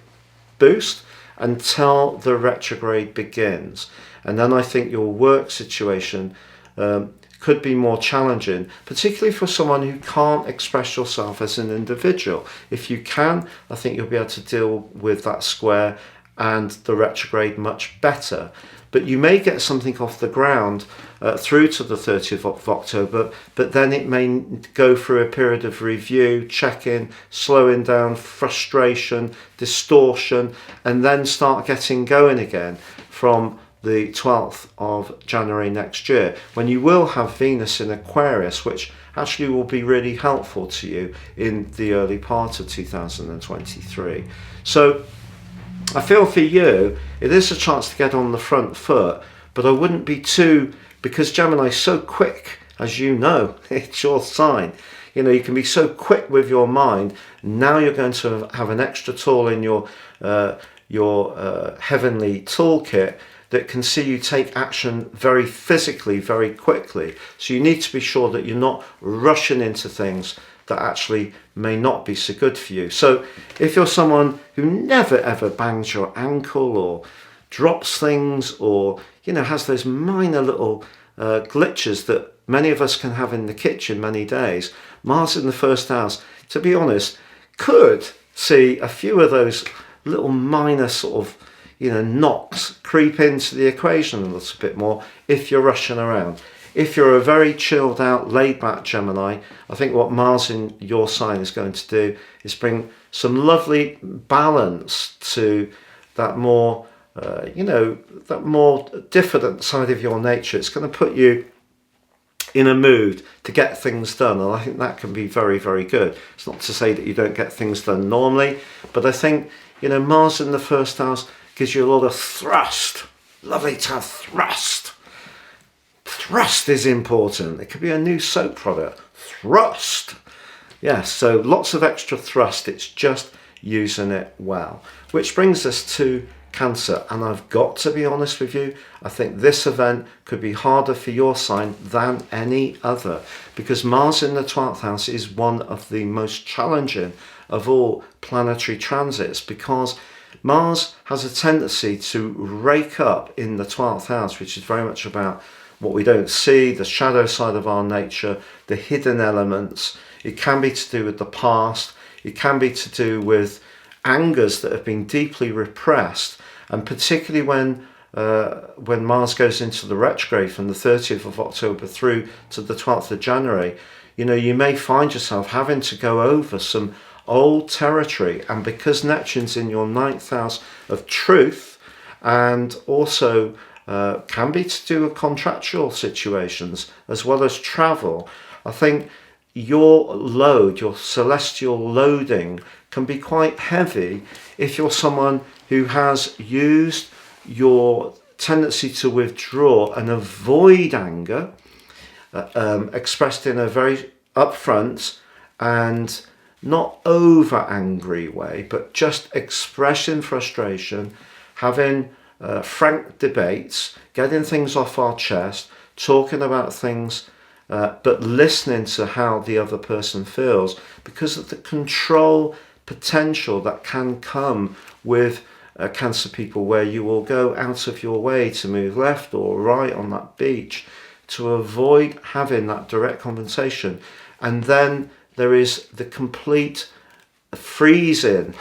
boost until the retrograde begins. And then I think your work situation could be more challenging, particularly for someone who can't express yourself as an individual. If you can, I think you'll be able to deal with that square and the retrograde much better. But you may get something off the ground through to the 30th of October, but then it may go through a period of review, check-in, slowing down, frustration, distortion, and then start getting going again from the 12th of January next year, when you will have Venus in Aquarius, which actually will be really helpful to you in the early part of 2023. So I feel for you, it is a chance to get on the front foot, but I wouldn't be too, because Gemini is so quick, as you know, it's your sign. You know, you can be so quick with your mind. Now you're going to have an extra tool in your heavenly toolkit that can see you take action very physically, very quickly. So you need to be sure that you're not rushing into things that actually may not be so good for you. So if you're someone who never ever bangs your ankle or drops things, or, you know, has those minor little glitches that many of us can have in the kitchen many days, Mars in the first house, to be honest, could see a few of those little minor sort of, you know, knocks creep into the equation a little bit more if you're rushing around. If you're a very chilled out, laid back Gemini, I think what Mars in your sign is going to do is bring some lovely balance to that more, that more diffident side of your nature. It's going to put you in a mood to get things done, and I think that can be very, very good. It's not to say that you don't get things done normally, but I think, you know, Mars in the first house gives you a lot of thrust. Lovely to have thrust. Thrust is important. It could be a new soap product. Thrust. Yes, so lots of extra thrust. It's just using it well. Which brings us to Cancer. And I've got to be honest with you, I think this event could be harder for your sign than any other, because Mars in the 12th house is one of the most challenging of all planetary transits, because Mars has a tendency to rake up in the 12th house, which is very much about what we don't see, the shadow side of our nature, the hidden elements. It can be to do with the past. It can be to do with angers that have been deeply repressed. And particularly when Mars goes into the retrograde from the 30th of October through to the 12th of January, you know, you may find yourself having to go over some old territory. And because Neptune's in your 9th house of truth, and also can be to do with contractual situations as well as travel, I think your load, your celestial loading, can be quite heavy if you're someone who has used your tendency to withdraw and avoid anger, expressed in a very upfront and not over angry way, but just expressing frustration, having frank debates, getting things off our chest, talking about things, but listening to how the other person feels, because of the control potential that can come with Cancer people, where you will go out of your way to move left or right on that beach to avoid having that direct confrontation. And then there is the complete freezing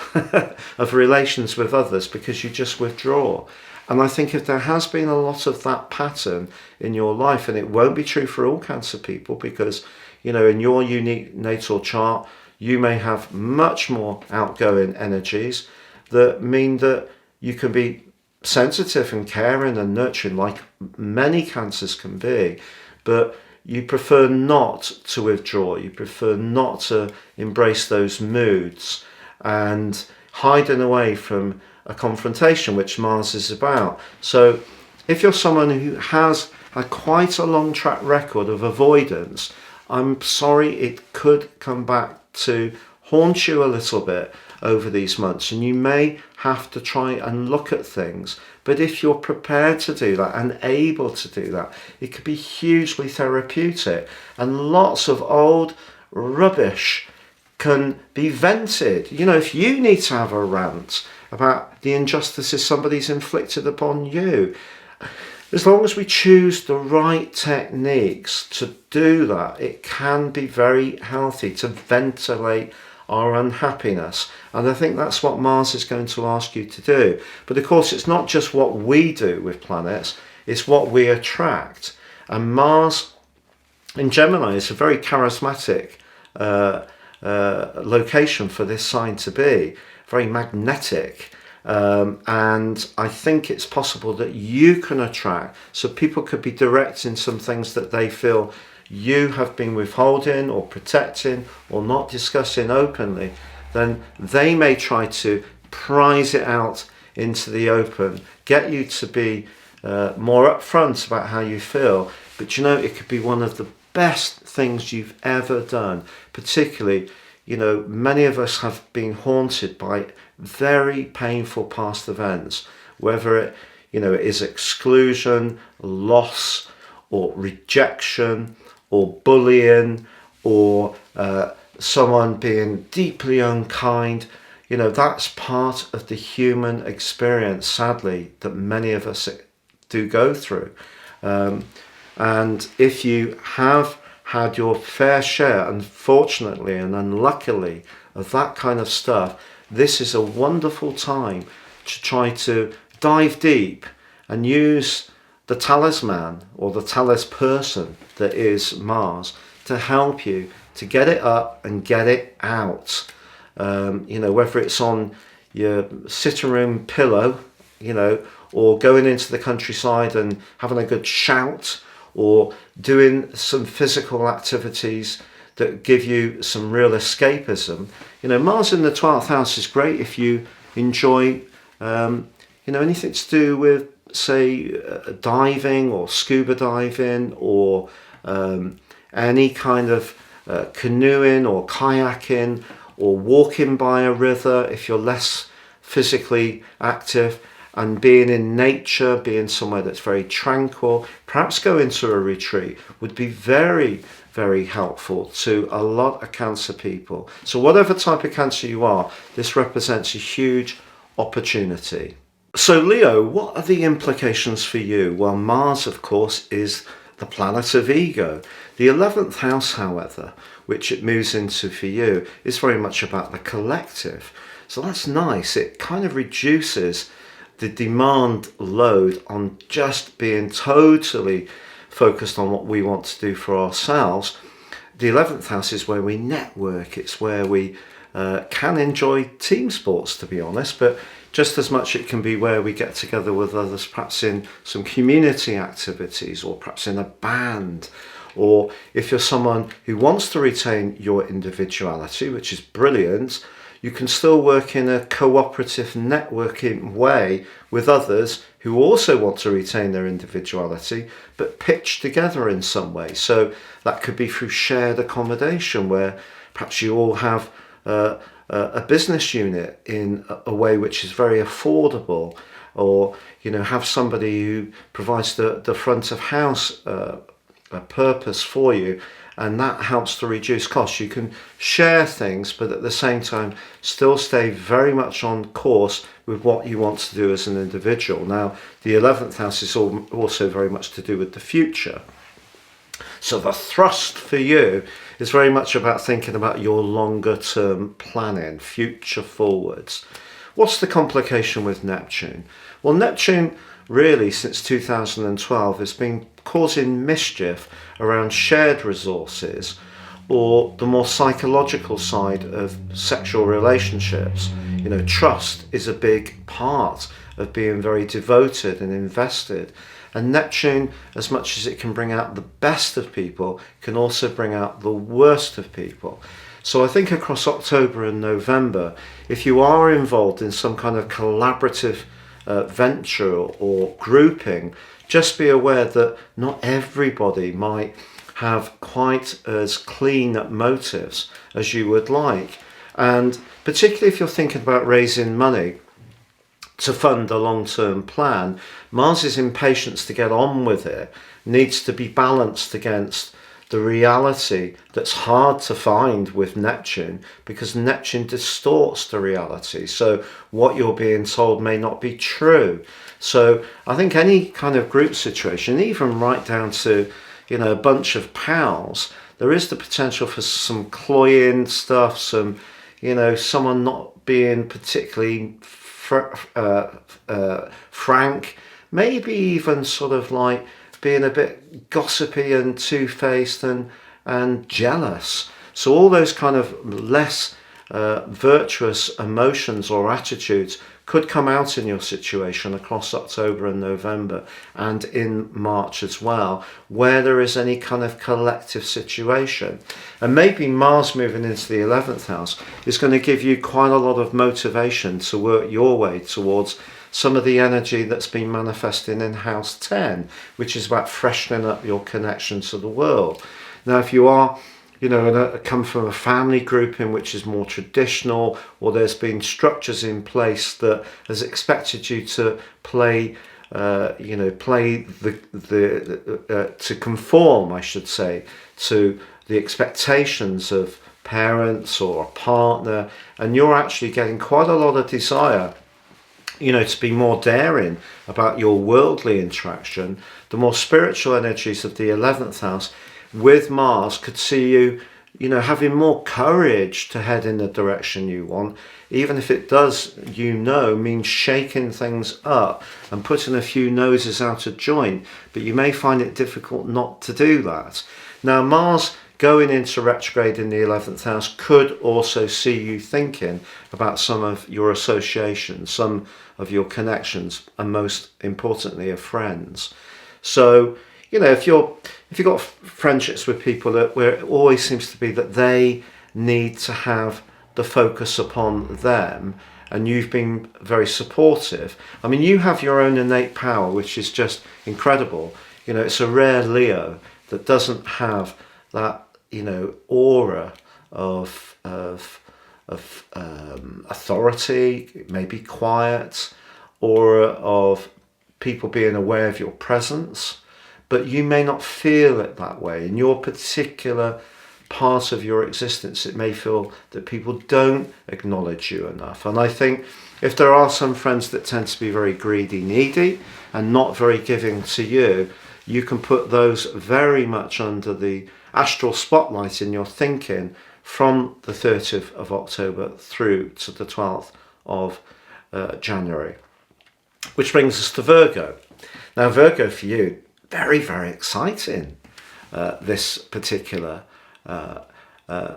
of relations with others because you just withdraw. And I think if there has been a lot of that pattern in your life, and it won't be true for all Cancer people, because, you know, in your unique natal chart, you may have much more outgoing energies that mean that you can be sensitive and caring and nurturing like many Cancers can be, but you prefer not to withdraw. You prefer not to embrace those moods and hiding away from a confrontation, which Mars is about. So if you're someone who has had quite a long track record of avoidance, I'm sorry, it could come back to haunt you a little bit over these months, and you may have to try and look at things. But if you're prepared to do that and able to do that, it could be hugely therapeutic, and lots of old rubbish can be vented. You know, if you need to have a rant about the injustices somebody's inflicted upon you, as long as we choose the right techniques to do that, it can be very healthy to ventilate our unhappiness. And I think that's what Mars is going to ask you to do. But of course, it's not just what we do with planets, it's what we attract. And Mars in Gemini is a very charismatic location for this sign to be, very magnetic. And I think it's possible that you can attract, so people could be directing some things that they feel you have been withholding or protecting or not discussing openly, then they may try to prize it out into the open, get you to be more upfront about how you feel. But you know, it could be one of the best things you've ever done. Particularly, you know, many of us have been haunted by very painful past events, whether it, you know, it is exclusion, loss, or rejection, or bullying, or someone being deeply unkind. You know, that's part of the human experience, sadly, that many of us do go through. And if you have had your fair share, unfortunately and unluckily, of that kind of stuff, this is a wonderful time to try to dive deep and use the talisman or the talis person that is Mars to help you to get it up and get it out. You know, whether it's on your sitting room pillow, you know, or going into the countryside and having a good shout, or doing some physical activities that give you some real escapism. You know, Mars in the 12th house is great if you enjoy, you know, anything to do with, say, diving or scuba diving, or any kind of canoeing or kayaking, or walking by a river if you're less physically active, and being in nature, being somewhere that's very tranquil, perhaps go into a retreat would be very, very helpful to a lot of Cancer people. So whatever type of Cancer you are, this represents a huge opportunity. So Leo, what are the implications for you? Well, Mars, of course, is the planet of ego. The 11th house, however, which it moves into for you, is very much about the collective. So that's nice. It kind of reduces the demand load on just being totally focused on what we want to do for ourselves. The 11th house is where we network. It's where we can enjoy team sports, to be honest, but just as much it can be where we get together with others, perhaps in some community activities, or perhaps in a band. Or if you're someone who wants to retain your individuality, which is brilliant, you can still work in a cooperative networking way with others who also want to retain their individuality, but pitch together in some way. So that could be through shared accommodation, where perhaps you all have a business unit in a way which is very affordable, or, you know, have somebody who provides the front of house a purpose for you, and that helps to reduce costs. You can share things, but at the same time still stay very much on course with what you want to do as an individual. Now, the 11th house is also very much to do with the future. So the thrust for you is very much about thinking about your longer term planning, future forwards. What's the complication with Neptune? Well, Neptune really since 2012 has been causing mischief around shared resources, or the more psychological side of sexual relationships. You know, trust is a big part of being very devoted and invested. And Neptune, as much as it can bring out the best of people, can also bring out the worst of people. So I think across October and November, if you are involved in some kind of collaborative venture or grouping, just be aware that not everybody might have quite as clean motives as you would like. And particularly if you're thinking about raising money to fund a long-term plan, Mars's impatience to get on with it needs to be balanced against the reality that's hard to find with Neptune, because Neptune distorts the reality. So what you're being told may not be true. So I think any kind of group situation, even right down to, you know, a bunch of pals, there is the potential for some cloying stuff, some, you know, someone not being particularly frank, maybe even sort of like being a bit gossipy and two-faced and jealous. So all those kind of less virtuous emotions or attitudes could come out in your situation across October and November and in March as well, where there is any kind of collective situation. And maybe Mars moving into the 11th house is going to give you quite a lot of motivation to work your way towards some of the energy that's been manifesting in house 10, which is about freshening up your connection to the world. Now, if you are, come from a family group in which is more traditional, or there's been structures in place that has expected you to play to conform, I should say, to the expectations of parents or a partner, and you're actually getting quite a lot of desire, to be more daring about your worldly interaction, the more spiritual energies of the 11th house with Mars could see you, having more courage to head in the direction you want, even if it does, mean shaking things up and putting a few noses out of joint, but you may find it difficult not to do that. Now, Mars going into retrograde in the 11th house could also see you thinking about some of your associations, some of your connections, and most importantly, of friends. So, if you've got friendships with people where it always seems to be that they need to have the focus upon them, and you've been very supportive. I mean, you have your own innate power, which is just incredible. It's a rare Leo that doesn't have that, aura of authority, maybe quiet, aura of people being aware of your presence. But you may not feel it that way. In your particular part of your existence, it may feel that people don't acknowledge you enough. And I think if there are some friends that tend to be very greedy, needy, and not very giving to you, you can put those very much under the astral spotlight in your thinking from the 30th of October through to the 12th of January. Which brings us to Virgo. Now, Virgo for you, very, very exciting, this particular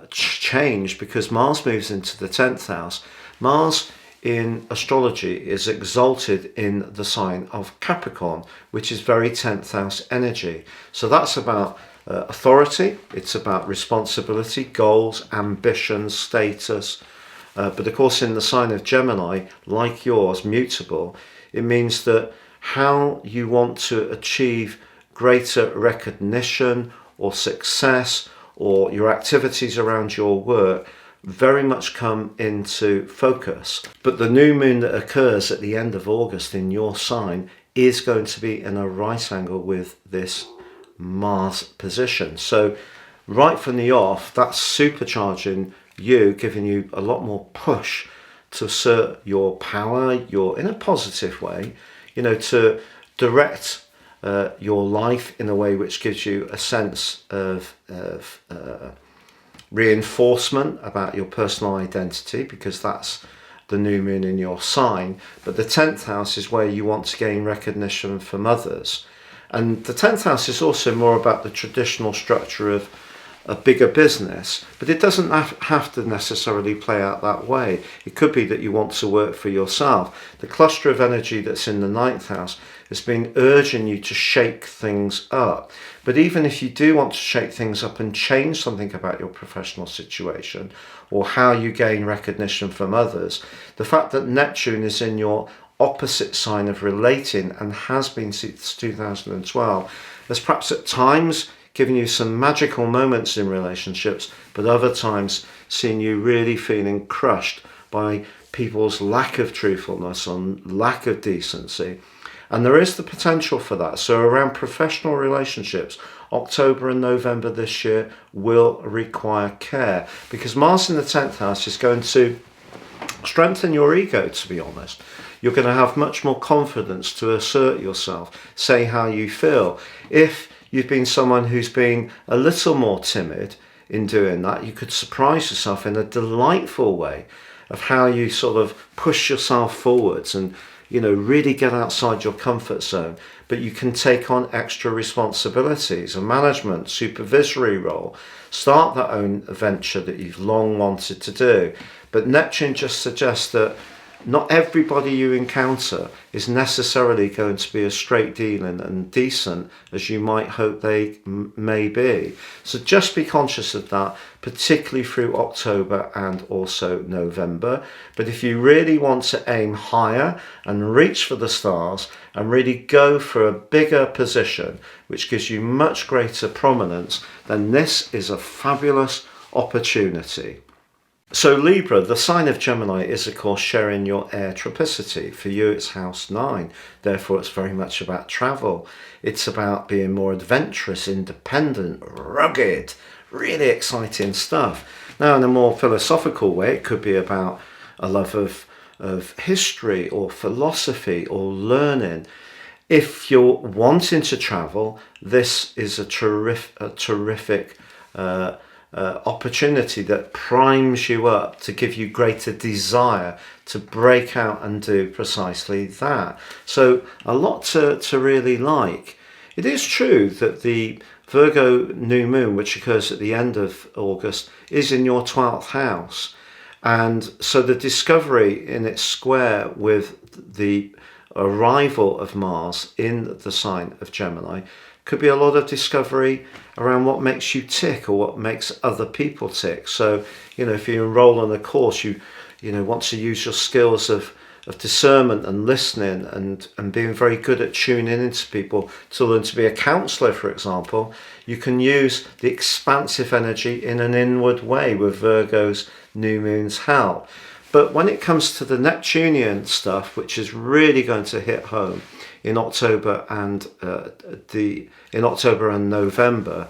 change, because Mars moves into the 10th house. Mars in astrology is exalted in the sign of Capricorn, which is very 10th house energy. So that's about authority, it's about responsibility, goals, ambitions, status. But of course, in the sign of Gemini, like yours, mutable, it means that how you want to achieve greater recognition or success, or your activities around your work, very much come into focus. But the new moon that occurs at the end of August in your sign is going to be in a right angle with this Mars position. So right from the off, that's supercharging you, giving you a lot more push to assert your power, in a positive way, to direct your life in a way which gives you a sense of reinforcement about your personal identity, because that's the new moon in your sign. But the 10th house is where you want to gain recognition from others. And the 10th house is also more about the traditional structure of a bigger business, but it doesn't have to necessarily play out that way. It could be that you want to work for yourself. The cluster of energy that's in the 9th house has been urging you to shake things up. But even if you do want to shake things up and change something about your professional situation or how you gain recognition from others, the fact that Neptune is in your opposite sign of relating and has been since 2012 has perhaps at times given you some magical moments in relationships, but other times seen you really feeling crushed by people's lack of truthfulness and lack of decency. And there is the potential for that. So around professional relationships, October and November this year will require care, because Mars in the 10th house is going to strengthen your ego, to be honest. You're going to have much more confidence to assert yourself, say how you feel. If you've been someone who's been a little more timid in doing that, you could surprise yourself in a delightful way of how you sort of push yourself forwards and, really get outside your comfort zone. But you can take on extra responsibilities, a management, supervisory role, start that own venture that you've long wanted to do. But Neptune just suggests that not everybody you encounter is necessarily going to be as straight dealing and decent as you might hope they may be. So just be conscious of that, particularly through October and also November. But if you really want to aim higher and reach for the stars and really go for a bigger position, which gives you much greater prominence, then this is a fabulous opportunity. So Libra, the sign of Gemini, is of course sharing your air tropicity. For you it's house 9, therefore it's very much about travel. It's about being more adventurous, independent, rugged, really exciting stuff. Now in a more philosophical way, it could be about a love of history or philosophy or learning. If you're wanting to travel, this is a terrific opportunity that primes you up to give you greater desire to break out and do precisely that. So a lot to really like. It is true that the Virgo new moon, which occurs at the end of August, is in your 12th house. And so the discovery in its square with the arrival of Mars in the sign of Gemini could be a lot of discovery around what makes you tick or what makes other people tick. So, if you enroll on a course, you want to use your skills of discernment and listening and being very good at tuning into people to learn to be a counsellor, for example. You can use the expansive energy in an inward way with Virgo's new moon's help. But when it comes to the Neptunian stuff, which is really going to hit home in October and November,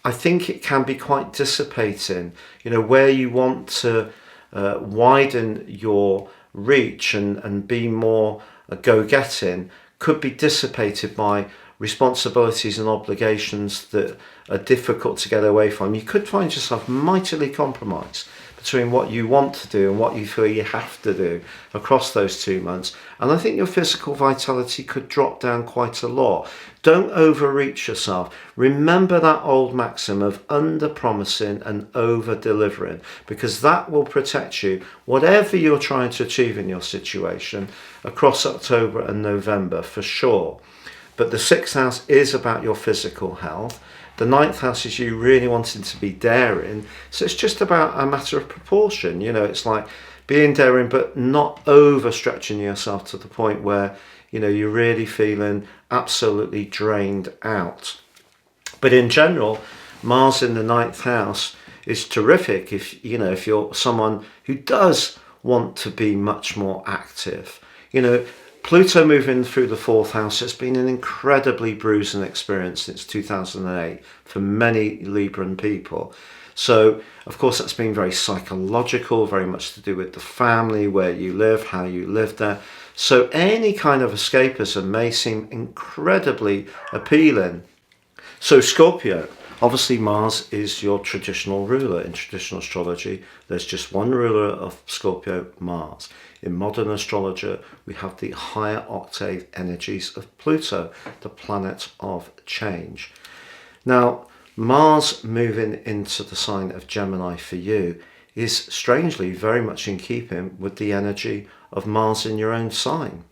I think it can be quite dissipating. Where you want to widen your reach and be more go-getting could be dissipated by responsibilities and obligations that are difficult to get away from. You could find yourself mightily compromised between what you want to do and what you feel you have to do across those 2 months. And I think your physical vitality could drop down quite a lot. Don't overreach yourself. Remember that old maxim of under-promising and over-delivering, because that will protect you, whatever you're trying to achieve in your situation, across October and November for sure. But the 6th house is about your physical health. The 9th house is you really wanting to be daring. So it's just about a matter of proportion. It's like being daring, but not overstretching yourself to the point where, you're really feeling absolutely drained out. But in general, Mars in the 9th house is terrific if you're someone who does want to be much more active. Pluto moving through the 4th house has been an incredibly bruising experience since 2008 for many Libran people. So, of course, that's been very psychological, very much to do with the family, where you live, how you live there. So any kind of escapism may seem incredibly appealing. So Scorpio, obviously Mars is your traditional ruler. In traditional astrology, there's just one ruler of Scorpio, Mars. In modern astrology, we have the higher octave energies of Pluto, the planet of change. Now, Mars moving into the sign of Gemini for you is strangely very much in keeping with the energy of Mars in your own sign.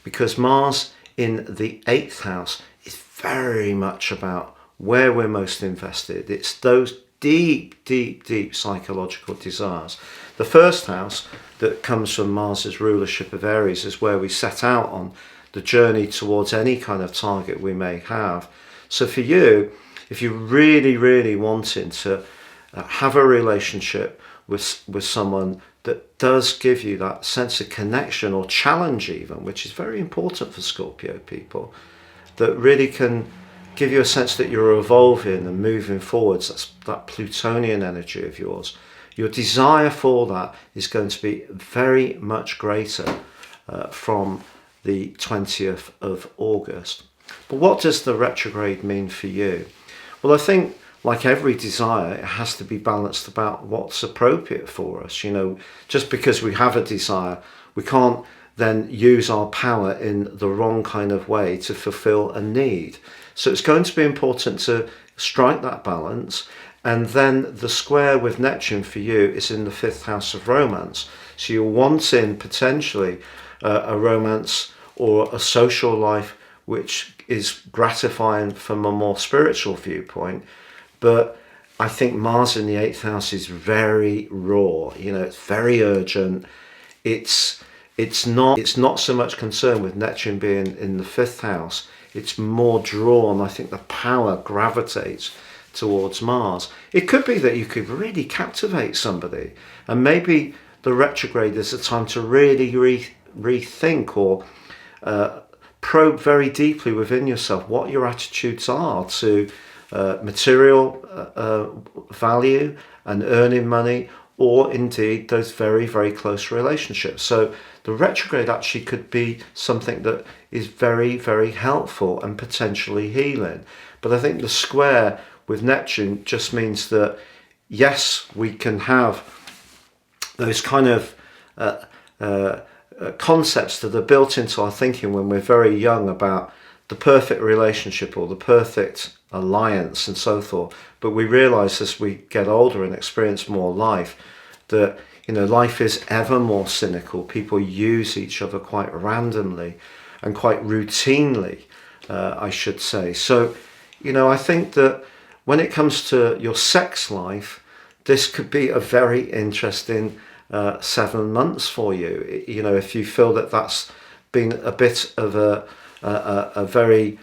Because Mars in the 8th house is very much about where we're most invested. It's those deep, deep, deep psychological desires. The 1st house that comes from Mars's rulership of Aries is where we set out on the journey towards any kind of target we may have. So for you, if you're really, really wanting to have a relationship with someone that does give you that sense of connection or challenge even, which is very important for Scorpio people, that really can give you a sense that you're evolving and moving forwards, that's that Plutonian energy of yours. Your desire for that is going to be very much greater from the 20th of August. But what does the retrograde mean for you? Well, I think like every desire, it has to be balanced about what's appropriate for us. Just because we have a desire, we can't then use our power in the wrong kind of way to fulfill a need. So it's going to be important to strike that balance. And then the square with Neptune for you is in the 5th house of romance. So you're wanting potentially a romance or a social life which is gratifying from a more spiritual viewpoint. But I think Mars in the 8th house is very raw. You know, it's very urgent. It's not so much concerned with Neptune being in the 5th house. It's more drawn. I think the power gravitates towards Mars. It could be that you could really captivate somebody, and maybe the retrograde is a time to really rethink or probe very deeply within yourself what your attitudes are to material value and earning money, or indeed those very, very close relationships. So the retrograde actually could be something that is very, very helpful and potentially healing. But I think the square with Neptune just means that, yes, we can have those kind of concepts that are built into our thinking when we're very young about the perfect relationship or the perfect alliance and so forth. But we realize as we get older and experience more life that, you know, life is ever more cynical. People use each other quite randomly and quite routinely, I should say. So, you know, I think that when it comes to your sex life, this could be a very interesting 7 months for you. You know, if you feel that that's been a bit of a very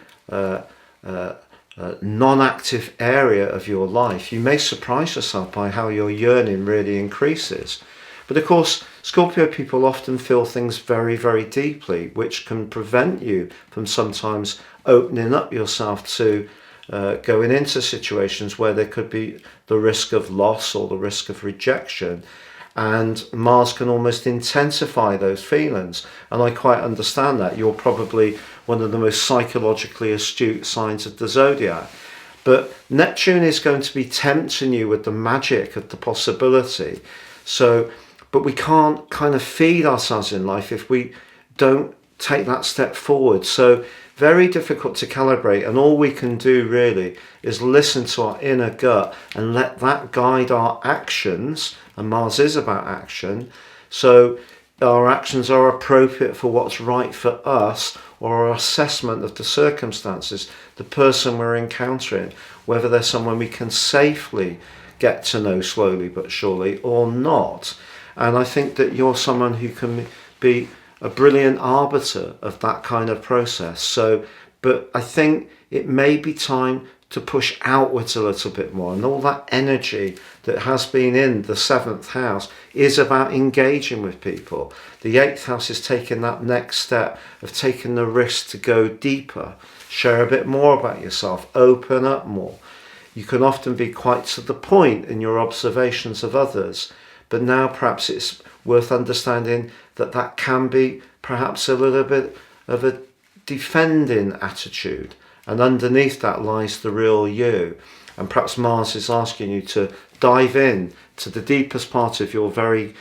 non-active area of your life, you may surprise yourself by how your yearning really increases. But of course, Scorpio people often feel things very, very deeply, which can prevent you from sometimes opening up yourself to going into situations where there could be the risk of loss or the risk of rejection. And Mars can almost intensify those feelings. And I quite understand that. You're probably one of the most psychologically astute signs of the zodiac. But Neptune is going to be tempting you with the magic of the possibility. So, but we can't kind of feed ourselves in life if we don't take that step forward. So very difficult to calibrate, and all we can do really is listen to our inner gut and let that guide our actions. And Mars is about action, so our actions are appropriate for what's right for us, or our assessment of the circumstances, the person we're encountering, whether they're someone we can safely get to know slowly but surely or not. And I think that you're someone who can be a brilliant arbiter of that kind of process. So, but I think it may be time to push outwards a little bit more, and all that energy that has been in the 7th house is about engaging with people. The 8th house is taking that next step of taking the risk to go deeper, share a bit more about yourself, open up more. You can often be quite to the point in your observations of others, but now perhaps it's worth understanding that that can be perhaps a little bit of a defending attitude, and underneath that lies the real you. And perhaps Mars is asking you to dive in to the deepest part of your very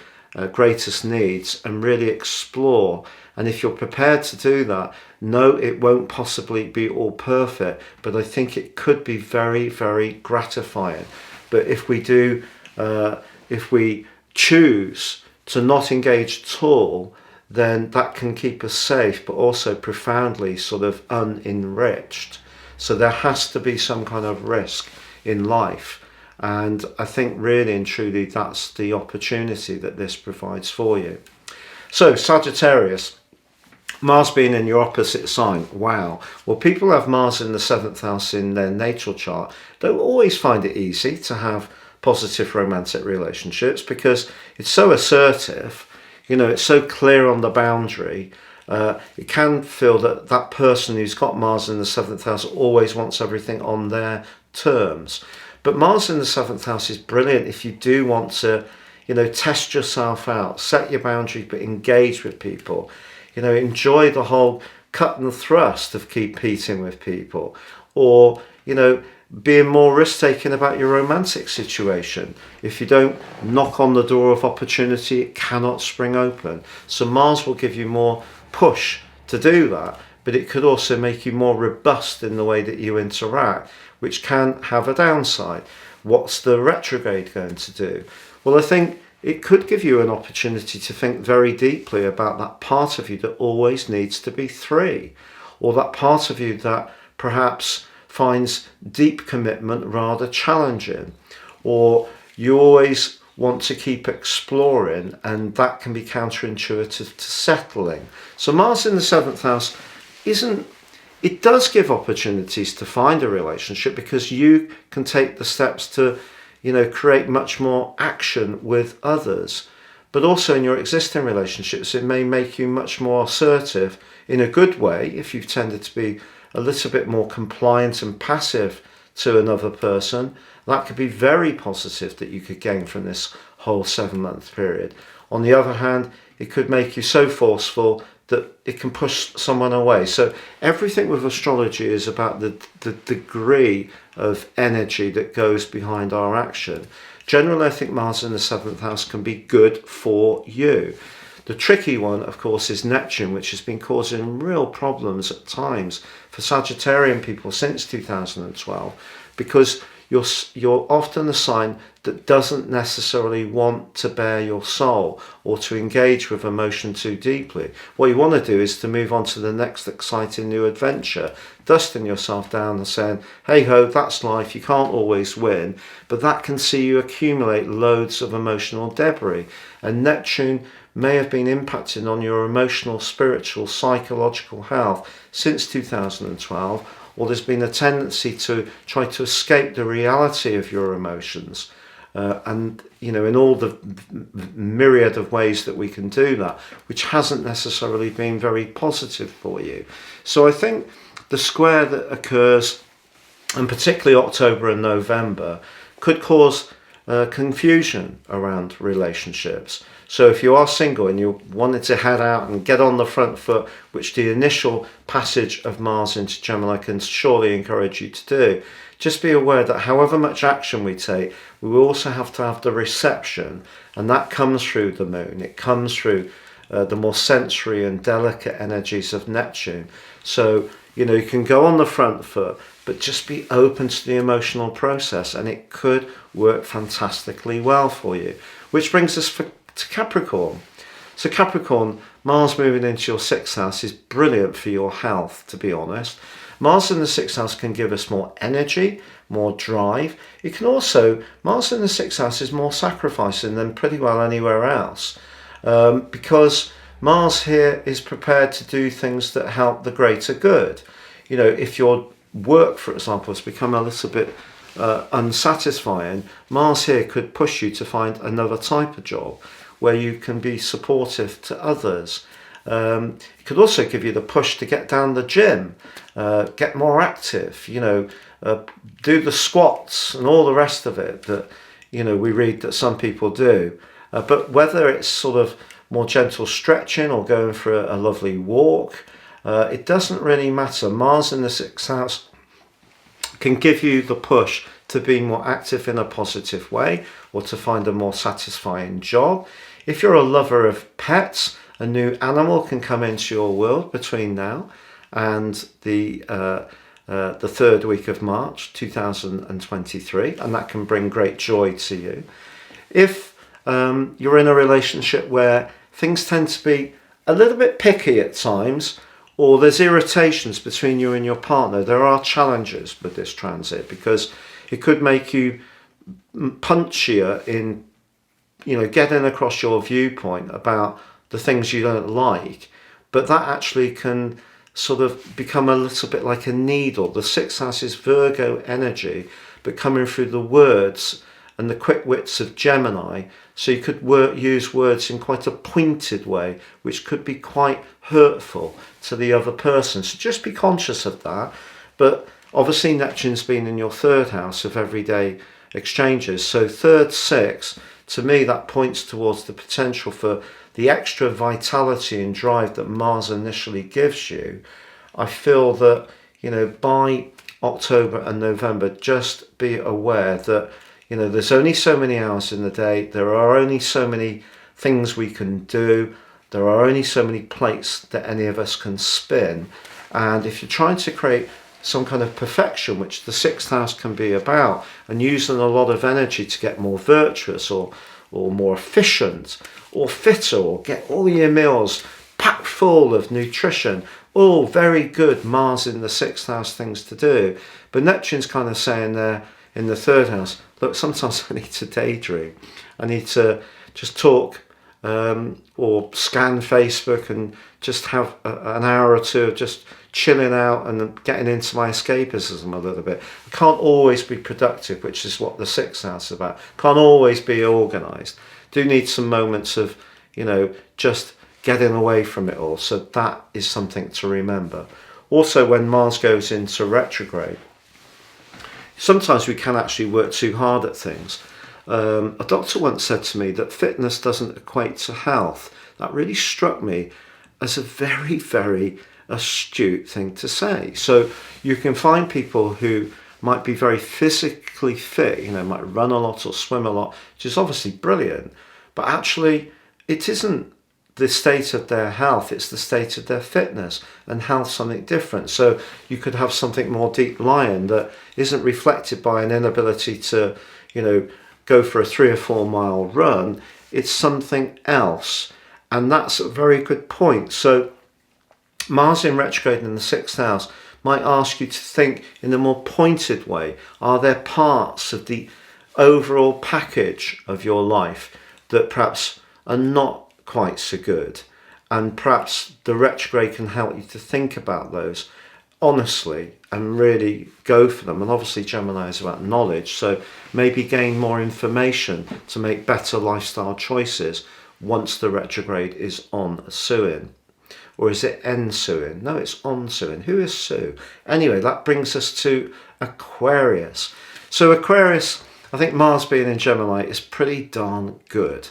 greatest needs and really explore. And if you're prepared to do that, no, it won't possibly be all perfect, but I think it could be very, very gratifying. But if we do, if we choose to not engage at all, then that can keep us safe, but also profoundly sort of unenriched. So there has to be some kind of risk in life. And I think really and truly that's the opportunity that this provides for you. So Sagittarius, Mars being in your opposite sign, wow. Well, people have Mars in the 7th house in their natal chart. Don't always find it easy to have positive romantic relationships because it's so assertive, you know, it's so clear on the boundary. It can feel that that person who's got Mars in the 7th house always wants everything on their terms. But Mars in the 7th house is brilliant if you do want to, you know, test yourself out, set your boundaries, but engage with people. You know, enjoy the whole cut and thrust of competing with people, or, you know, being more risk-taking about your romantic situation. If you don't knock on the door of opportunity, it cannot spring open. So Mars will give you more push to do that, but it could also make you more robust in the way that you interact, which can have a downside. What's the retrograde going to do? Well, I think it could give you an opportunity to think very deeply about that part of you that always needs to be 3, or that part of you that perhaps finds deep commitment rather challenging, or you always want to keep exploring, and that can be counterintuitive to settling. So Mars in the 7th house it does give opportunities to find a relationship, because you can take the steps to, create much more action with others. But also in your existing relationships, it may make you much more assertive in a good way if you've tended to be a little bit more compliant and passive to another person. That could be very positive that you could gain from this whole 7-month period. On the other hand, it could make you so forceful that it can push someone away. So everything with astrology is about the degree of energy that goes behind our action. Generally, I think Mars in the 7th house can be good for you. The tricky one, of course, is Neptune, which has been causing real problems at times for Sagittarian people since 2012, because you're often a sign that doesn't necessarily want to bare your soul or to engage with emotion too deeply. What you want to do is to move on to the next exciting new adventure, dusting yourself down and saying, hey ho, that's life, you can't always win. But that can see you accumulate loads of emotional debris. And Neptune may have been impacting on your emotional, spiritual, psychological health since 2012, or there's been a tendency to try to escape the reality of your emotions. And, in all the myriad of ways that we can do that, which hasn't necessarily been very positive for you. So I think the square that occurs, and particularly October and November, could cause confusion around relationships. So if you are single and you wanted to head out and get on the front foot, which the initial passage of Mars into Gemini can surely encourage you to do, just be aware that however much action we take, we will also have to have the reception, and that comes through the moon. It comes through the more sensory and delicate energies of Neptune. So, you can go on the front foot, but just be open to the emotional process, and it could work fantastically well for you. Which brings us to Capricorn. So Capricorn, Mars moving into your 6th house is brilliant for your health, to be honest. Mars in the 6th house can give us more energy, more drive. It can also, Mars in the 6th house is more sacrificing than pretty well anywhere else, because Mars here is prepared to do things that help the greater good. If your work, for example, has become a little bit unsatisfying, Mars here could push you to find another type of job where you can be supportive to others. It could also give you the push to get down the gym, get more active, do the squats and all the rest of it that, we read that some people do. But whether it's sort of more gentle stretching or going for a lovely walk, it doesn't really matter. Mars in the 6th house can give you the push to be more active in a positive way, or to find a more satisfying job. If you're a lover of pets, a new animal can come into your world between now and the 3rd week of March 2023, and that can bring great joy to you. If you're in a relationship where things tend to be a little bit picky at times, or there's irritations between you and your partner, there are challenges with this transit, because it could make you punchier in, getting across your viewpoint about the things you don't like. But that actually can sort of become a little bit like a needle. The 6th house is Virgo energy, but coming through the words and the quick wits of Gemini. So you could use words in quite a pointed way, which could be quite hurtful to the other person. So just be conscious of that. But obviously Neptune's been in your 3rd house of everyday exchanges. So 3rd, 6th, to me that points towards the potential for the extra vitality and drive that Mars initially gives you. I feel that, by October and November, just be aware that, there's only so many hours in the day. There are only so many things we can do. There are only so many plates that any of us can spin. And if you're trying to create some kind of perfection, which the 6th house can be about, and using a lot of energy to get more virtuous or or more efficient, or fitter, or get all your meals packed full of nutrition. All very good Mars in the 6th house things to do. But Neptune's kind of saying there in the 3rd house, look, sometimes I need to daydream. I need to just talk or scan Facebook and just have an hour or two of just chilling out and getting into my escapism a little bit. I can't always be productive, which is what the 6th house is about. Can't always be organised. Do need some moments of, just getting away from it all. So that is something to remember. Also, when Mars goes into retrograde, sometimes we can actually work too hard at things. A doctor once said to me that fitness doesn't equate to health. That really struck me as a very, very astute thing to say. So you can find people who might be very physically fit, might run a lot or swim a lot, which is obviously brilliant, but actually it isn't the state of their health, it's the state of their fitness, and health something different. So you could have something more deep lying that isn't reflected by an inability to, go for a 3 or 4 mile run. It's something else. And that's a very good point. So Mars in retrograde in the 6th house might ask you to think in a more pointed way. Are there parts of the overall package of your life that perhaps are not quite so good? And perhaps the retrograde can help you to think about those honestly and really go for them. And obviously Gemini is about knowledge, so maybe gain more information to make better lifestyle choices once the retrograde is on Suin. Or is it Suin? No, it's on Suin. Who is Su? Anyway, that brings us to Aquarius. So Aquarius, I think Mars being in Gemini is pretty darn good.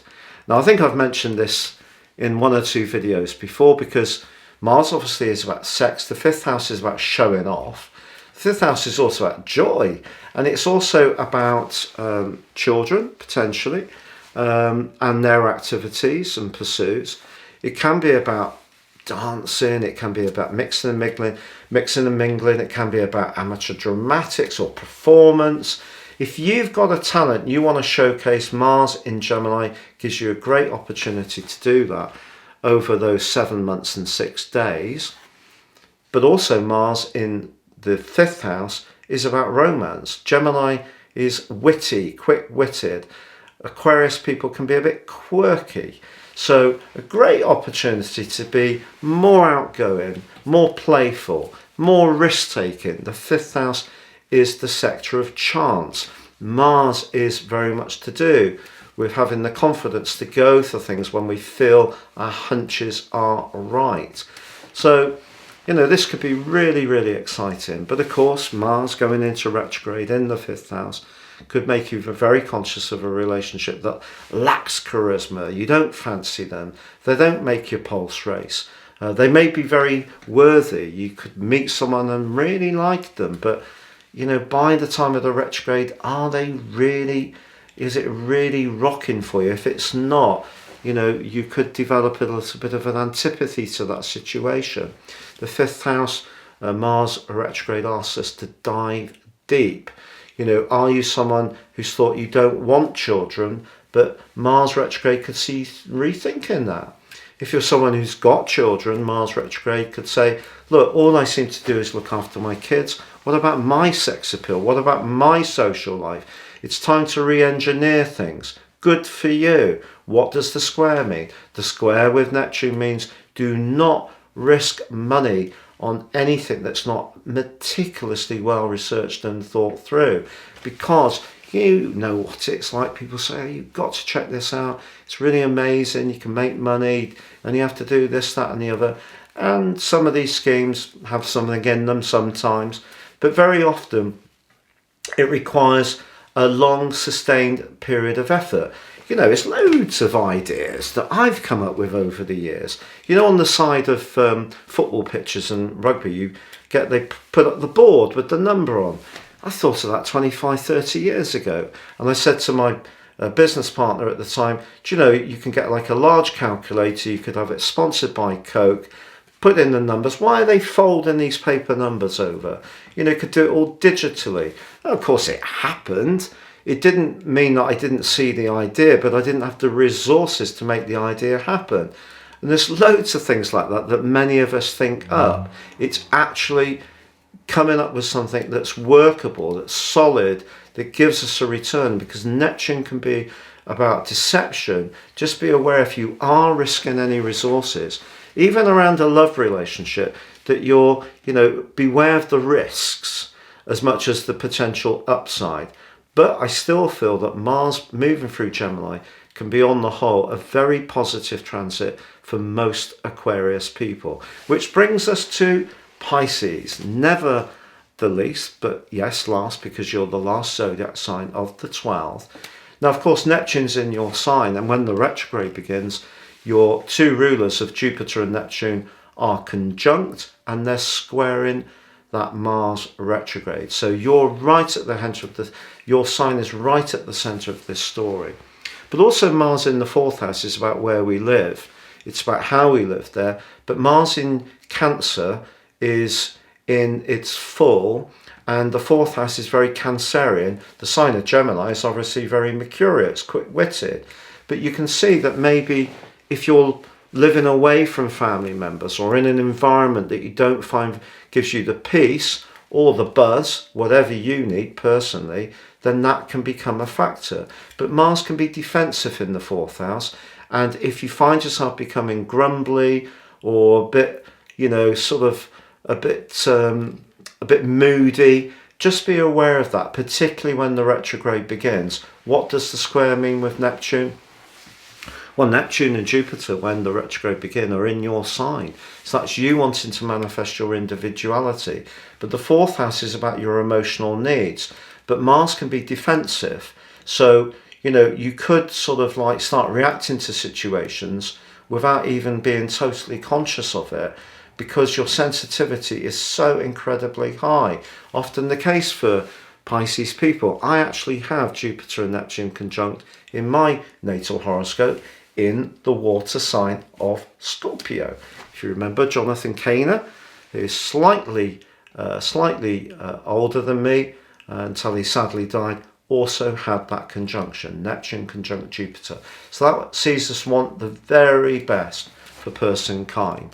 Now, I think I've mentioned this in 1 or 2 videos before, because Mars obviously is about sex. The 5th house is about showing off. The 5th house is also about joy. And it's also about children, potentially, and their activities and pursuits. It can be about dancing. It can be about mixing and mingling. It can be about amateur dramatics or performance. If you've got a talent you want to showcase, Mars in Gemini gives you a great opportunity to do that over those 7 months and 6 days. But also Mars in the 5th house is about romance. Gemini is witty, quick-witted. Aquarius people can be a bit quirky. So a great opportunity to be more outgoing, more playful, more risk-taking. The 5th house is the sector of chance. Mars is very much to do with having the confidence to go for things when we feel our hunches are right. So, this could be really, really exciting. But of course, Mars going into retrograde in the 5th house could make you very conscious of a relationship that lacks charisma. You don't fancy them. They don't make your pulse race. They may be very worthy. You could meet someone and really like them, but by the time of the retrograde, is it really rocking for you? If it's not, you could develop a little bit of an antipathy to that situation. The 5th house, Mars retrograde, asks us to dive deep. Are you someone who's thought you don't want children, but Mars retrograde could see rethinking that? If you're someone who's got children, Mars retrograde could say, look, all I seem to do is look after my kids. What about my sex appeal? What about my social life? It's time to re-engineer things. Good for you. What does the square mean? The square with Neptune means do not risk money on anything that's not meticulously well researched and thought through, because you know what it's like. People say, oh, you've got to check this out. It's really amazing. You can make money and you have to do this, that and the other. And some of these schemes have something in them sometimes, but very often it requires a long sustained period of effort. It's loads of ideas that I've come up with over the years. On the side of football pitches and rugby, they put up the board with the number on. I thought of that 25, 30 years ago. And I said to my business partner at the time, you can get like a large calculator, you could have it sponsored by Coke, put in the numbers. Why are they folding these paper numbers over? Could do it all digitally. And of course it happened. it didn't mean that I didn't see the idea, but I didn't have the resources to make the idea happen. And there's loads of things like that that many of us think up. It's actually coming up with something that's workable, that's solid, that gives us a return, because Neptune can be about deception. Just be aware, if you are risking any resources, even around a love relationship, that you're, beware of the risks as much as the potential upside. But I still feel that Mars moving through Gemini can be, on the whole, a very positive transit for most Aquarius people. Which brings us to Pisces. Never the least, but yes, last, because you're the last zodiac sign of the 12. Now, of course, Neptune's in your sign, and when the retrograde begins, your two rulers of Jupiter and Neptune are conjunct, and they're squaring that Mars retrograde. So you're right at the center of your sign is right at the center of this story. But also Mars in the 4th house is about where we live. It's about how we live there. But Mars in Cancer is in its full, and the 4th house is very Cancerian. The sign of Gemini is obviously very Mercurial, quick-witted. But you can see that maybe if you're living away from family members, or in an environment that you don't find gives you the peace or the buzz, whatever you need personally, then that can become a factor. But Mars can be defensive in the 4th house, and if you find yourself becoming grumbly or a bit, a bit moody, just be aware of that, particularly when the retrograde begins. What does the square mean with Neptune? Well, Neptune and Jupiter, when the retrograde begin, are in your sign. So that's you wanting to manifest your individuality. But the 4th house is about your emotional needs. But Mars can be defensive. So, you could sort of like start reacting to situations without even being totally conscious of it, because your sensitivity is so incredibly high. Often the case for Pisces people. I actually have Jupiter and Neptune conjunct in my natal horoscope in the water sign of Scorpio. If you remember, Jonathan Cainer, who is slightly older than me until he sadly died, also had that conjunction, Neptune conjunct Jupiter. So that sees us want the very best for personkind.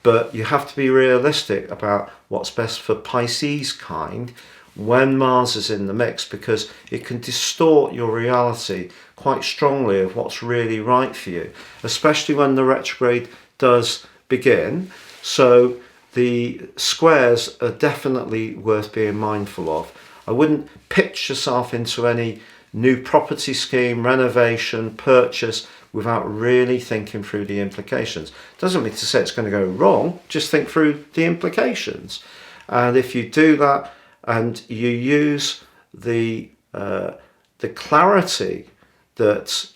But you have to be realistic about what's best for Pisces kind when Mars is in the mix, because it can distort your reality quite strongly of what's really right for you, especially when the retrograde does begin. So the squares are definitely worth being mindful of. I wouldn't pitch yourself into any new property scheme, renovation, purchase without really thinking through the implications. Doesn't mean to say it's going to go wrong, just think through the implications. And if you do that and you use the clarity that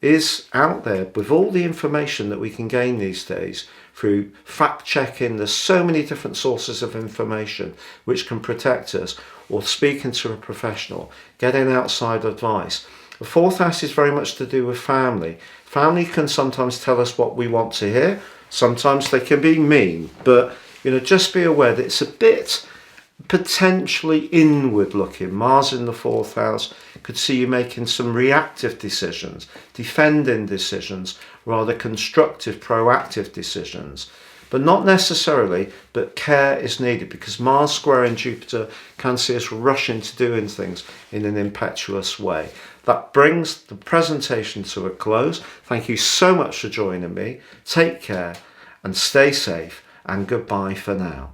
is out there with all the information that we can gain these days through fact checking, there's so many different sources of information which can protect us, or speaking to a professional, getting outside advice. The 4th house is very much to do with family. Family can sometimes tell us what we want to hear. Sometimes they can be mean, but just be aware that it's a bit potentially inward looking. Mars in the 4th house could see you making some reactive decisions, defending decisions, rather constructive, proactive decisions. But not necessarily, but care is needed, because Mars squaring Jupiter can see us rush into doing things in an impetuous way. That brings the presentation to a close. Thank you so much for joining me. Take care and stay safe, and goodbye for now.